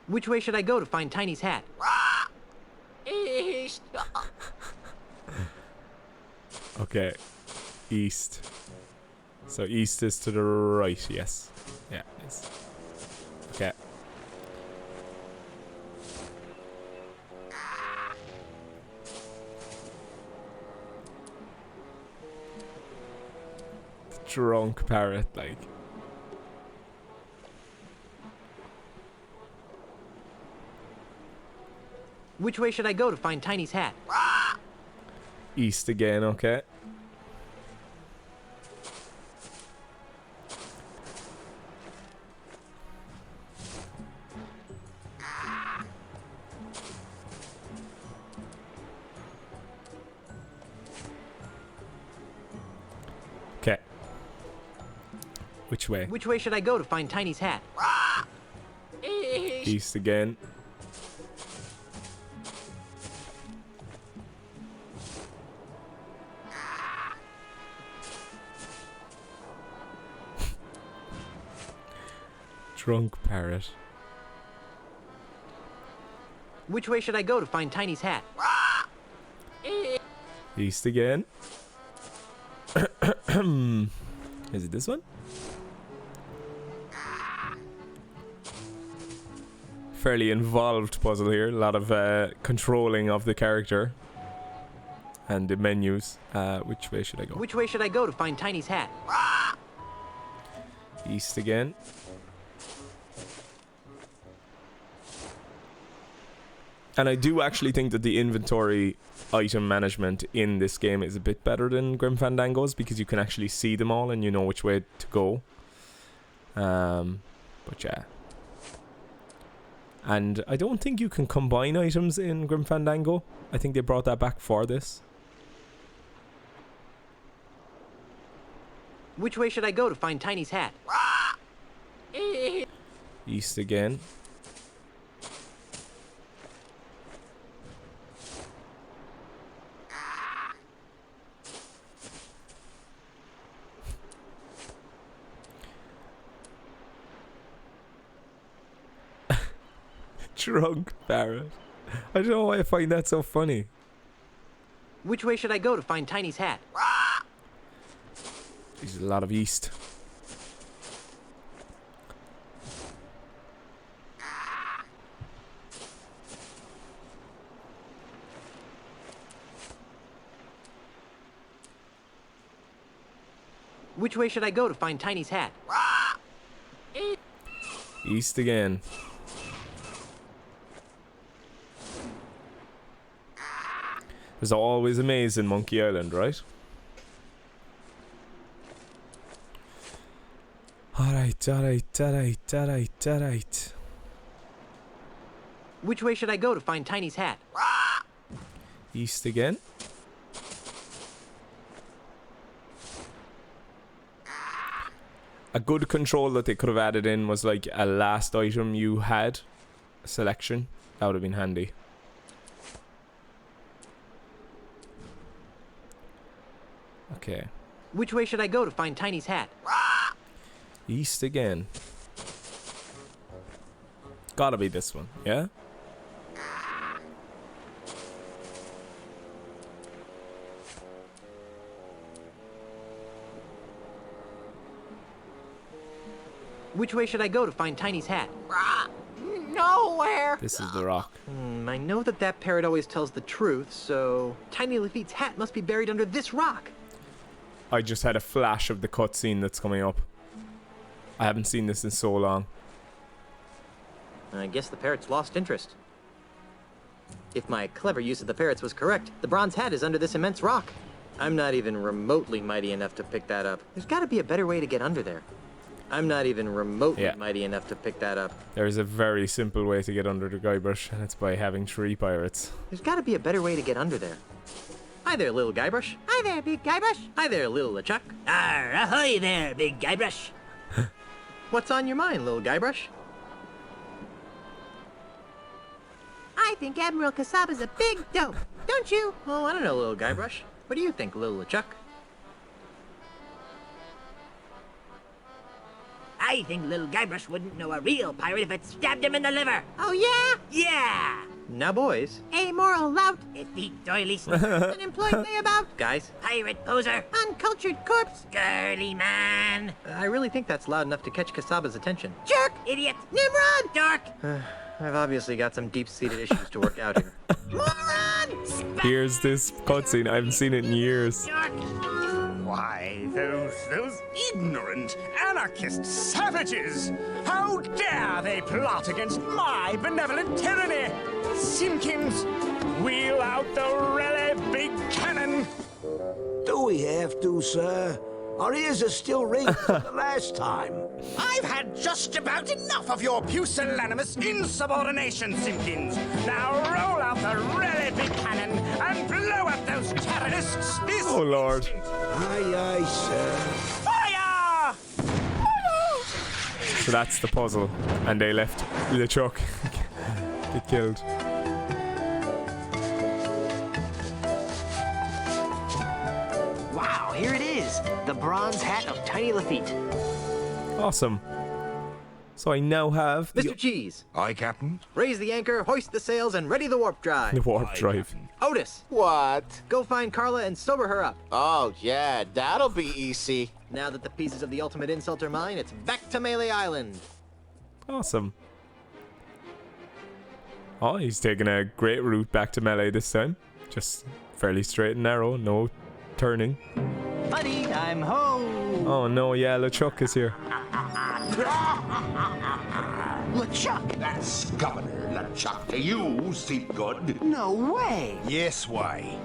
Which way should I go to find Tiny's hat? East. Okay. East. So east is to the right, yes. Yeah, yes. Okay. Drunk parrot, like. Which way should I go to find Tiny's hat? East again, okay. Which way? Which way should I go to find Tiny's hat? East again. Drunk parrot. Which way should I go to find Tiny's hat? East again. Is it this one? Fairly involved puzzle here. A lot of controlling of the character and the menus. Which way should I go? Which way should I go to find Tiny's hat? East again. And I do actually think that the inventory item management in this game is a bit better than Grim Fandango's, because you can actually see them all and you know which way to go. But yeah. And I don't think you can combine items in Grim Fandango. I think they brought that back for this. Which way should I go to find Tiny's hat? East again. Drunk parrot. I don't know why I find that so funny. Which way should I go to find Tiny's hat? There's a lot of east. Which way should I go to find Tiny's hat? East again. There's always a maze in Monkey Island, right? Alright. Which way should I go to find Tiny's hat? East again. A good control that they could have added in was like a last item you had selection. That would have been handy. Okay. Which way should I go to find Tiny's hat? East again. Gotta be this one, yeah? Which way should I go to find Tiny's hat? Nowhere. This is the rock. I know that parrot always tells the truth, so Tiny Lafitte's hat must be buried under this rock. I just had a flash of the cutscene that's coming up. I haven't seen this in so long. I guess the parrot's lost interest. If my clever use of the parrots was correct, the bronze hat is under this immense rock. I'm not even remotely mighty enough to pick that up. There's got to be a better way to get under there. I'm not even remotely mighty enough to pick that up. There's a very simple way to get under the Guybrush, and it's by having 3 pirates. There's got to be a better way to get under there. Hi there, little Guybrush. Hi there, big Guybrush. Hi there, little LeChuck. Ahoy there, big Guybrush. What's on your mind, little Guybrush? I think Admiral Casaba's a big dope, don't you? Oh, I don't know, little Guybrush. What do you think, little LeChuck? I think little Guybrush wouldn't know a real pirate if it stabbed him in the liver. Oh, yeah? Yeah. Now, boys. Amoral lout, effete doily, unemployed layabout, Guys. pirate poser, uncultured corpse, girly man, I really think that's loud enough to catch Casaba's attention. jerk, idiot, Nimrod, dork, I've obviously got some deep-seated issues to work out here. moron, Here's this cutscene. I haven't seen it in years. Why, those ignorant anarchist savages! How dare they plot against my benevolent tyranny! Simpkins, wheel out the really big cannon! Do we have to, sir? Our ears are still ringing from the last time. I've had just about enough of your pusillanimous insubordination, Simpkins. Now roll out the really big cannon and blow up those terrorists this Oh, Lord. instant. Aye, aye, sir. Fire! So that's the puzzle. And they left LeChuck get killed. Wow, here it is. The bronze hat of Tiny Lafitte. Awesome. So I now have Mr. Cheese. Aye, Captain. Raise the anchor, hoist the sails, and ready the warp drive. the warp drive. Otis. What? Go find Carla and sober her up. Oh, yeah, that'll be easy. Now that the pieces of the ultimate insult are mine, it's back to Melee Island. Awesome. Oh, he's taking a great route back to Melee this time. Just fairly straight and narrow, no turning. Buddy, I'm home. Oh no, yeah, LeChuck is here. LeChuck! That's Governor LeChuck to you, Threepwood. No way. Yes way.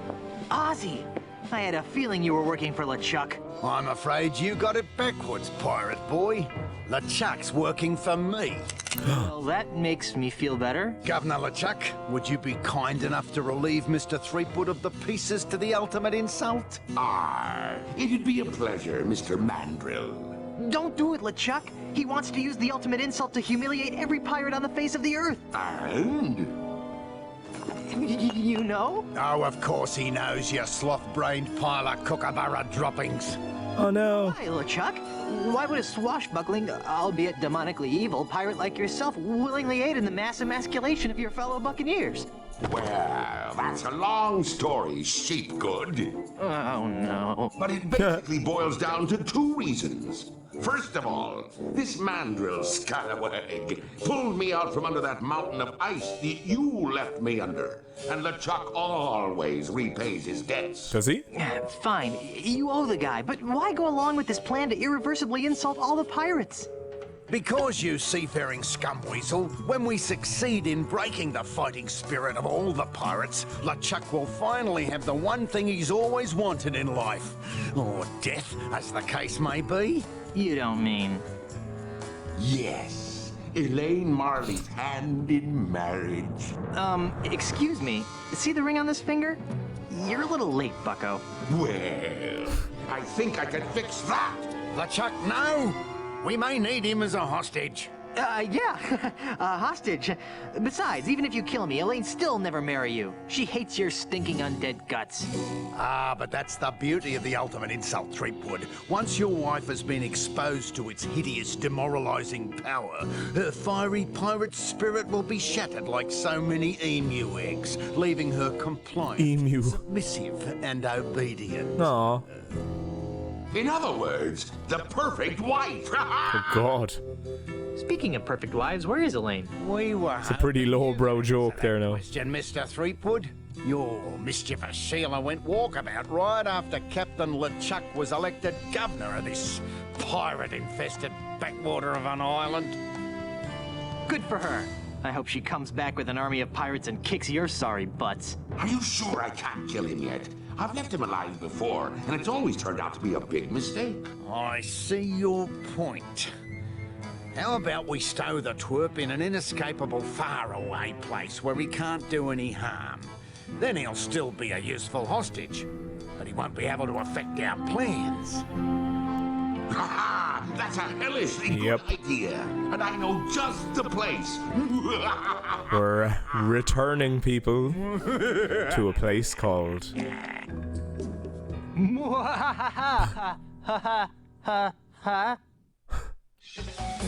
Ozzy, I had a feeling you were working for LeChuck. I'm afraid you got it backwards, pirate boy. LeChuck's working for me. Well, that makes me feel better. Governor LeChuck, would you be kind enough to relieve Mr. Threepwood of the pieces to the ultimate insult? It'd be a pleasure, Mr. Mandrill. Don't do it, LeChuck. He wants to use the ultimate insult to humiliate every pirate on the face of the earth. And? You know? Oh, of course he knows, you sloth-brained pile of kookaburra droppings. Oh no. Why, LeChuck? Why would a swashbuckling, albeit demonically evil, pirate like yourself willingly aid in the mass emasculation of your fellow buccaneers? Well, that's a long story, Sheepgood. Oh, no. But it basically boils down to two reasons. First of all, this mandrill scallywag pulled me out from under that mountain of ice that you left me under. And LeChuck always repays his debts. Does he? Fine, you owe the guy, but why go along with this plan to irreversibly insult all the pirates? Because, you seafaring scumweasel, when we succeed in breaking the fighting spirit of all the pirates, LeChuck will finally have the one thing he's always wanted in life. Or death, as the case may be. You don't mean... Yes. Elaine Marley's hand in marriage. Excuse me. See the ring on this finger? You're a little late, bucko. Well, I think I can fix that. LeChuck, no! We may need him as a hostage. Yeah, a hostage. Besides, even if you kill me, Elaine still never marry you. She hates your stinking undead guts. But that's the beauty of the ultimate insult, Threepwood. Once your wife has been exposed to its hideous, demoralizing power, her fiery pirate spirit will be shattered like so many emu eggs, leaving her compliant, submissive, and obedient. Aw. In other words, the perfect wife. Oh God. Speaking of perfect wives, where is Elaine? We were. It's a pretty lowbrow joke there now. Question, Mr. Threepwood. Your mischievous Sheila went walkabout right after Captain LeChuck was elected governor of this pirate-infested backwater of an island. Good for her. I hope she comes back with an army of pirates and kicks your sorry butts. Are you sure I can't kill him yet? I've left him alive before, and it's always turned out to be a big mistake. I see your point. How about we stow the twerp in an inescapable faraway place where he can't do any harm? Then he'll still be a useful hostage, but he won't be able to affect our plans. Ha! That's a hellishly good idea, and I know just the place. We're returning people to a place called...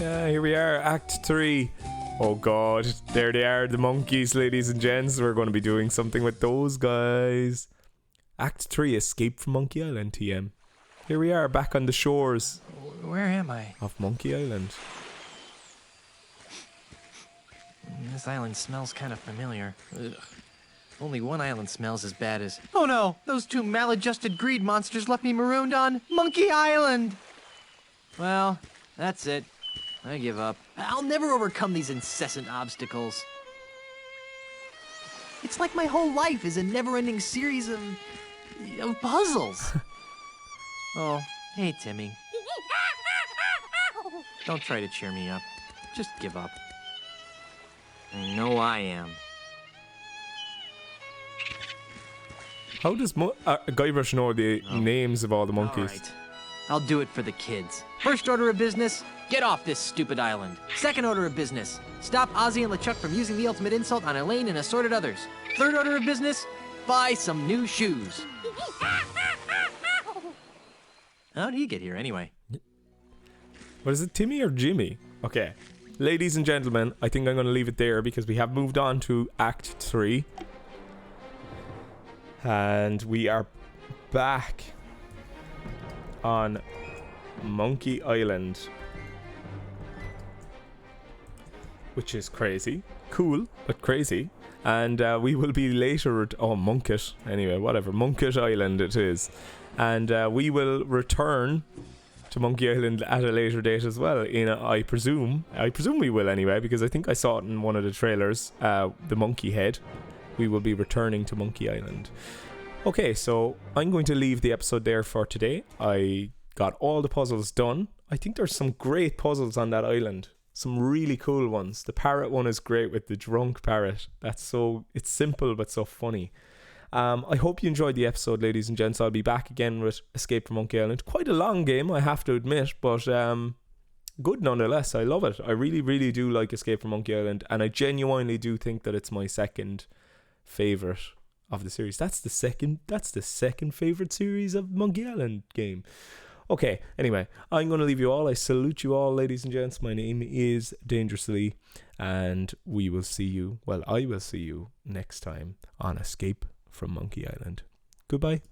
Yeah, here we are, Act 3. Oh God, there they are, the monkeys, ladies and gents. We're going to be doing something with those guys. Act 3, Escape from Monkey Island, TM. Here we are, back on the shores. Where am I? Of Monkey Island. This island smells kind of familiar. Ugh. Only one island smells as bad as... Oh no! Those two maladjusted greed monsters left me marooned on Monkey Island! Well, that's it. I give up. I'll never overcome these incessant obstacles. It's like my whole life is a never-ending series of puzzles. Oh, hey, Timmy. Don't try to cheer me up. Just give up. I know I am. How does Guybrush know the names of all the monkeys? All right. I'll do it for the kids. First order of business, Get off this stupid island. Second order of business. Stop Ozzy and LeChuck from using the ultimate insult on Elaine and assorted others. Third order of business. Buy some new shoes. How did he get here anyway? What is it, Timmy or Jimmy? Okay. Ladies and gentlemen, I think I'm going to leave it there because we have moved on to Act 3. And we are back on Monkey Island. Which is crazy. Cool, but crazy. And we will be later... Monket. Anyway, whatever. Monkey Island it is. And we will return to Monkey Island at a later date as well. I presume we will anyway, because I think I saw it in one of the trailers. The monkey head. We will be returning to Monkey Island. Okay, so I'm going to leave the episode there for today. I got all the puzzles done. I think there's some great puzzles on that island. Some really cool ones. The parrot one is great with the drunk parrot. It's simple but so funny. I hope you enjoyed the episode, ladies and gents. I'll be back again with Escape from Monkey Island. Quite a long game, I have to admit, but good nonetheless. I love it. I really, really do like Escape from Monkey Island, and I genuinely do think that it's my second favourite of the series. That's the second favourite series of Monkey Island game. Okay, anyway, I'm going to leave you all. I salute you all, ladies and gents. My name is Dangerously, and I will see you next time on Escape from Monkey Island. Goodbye.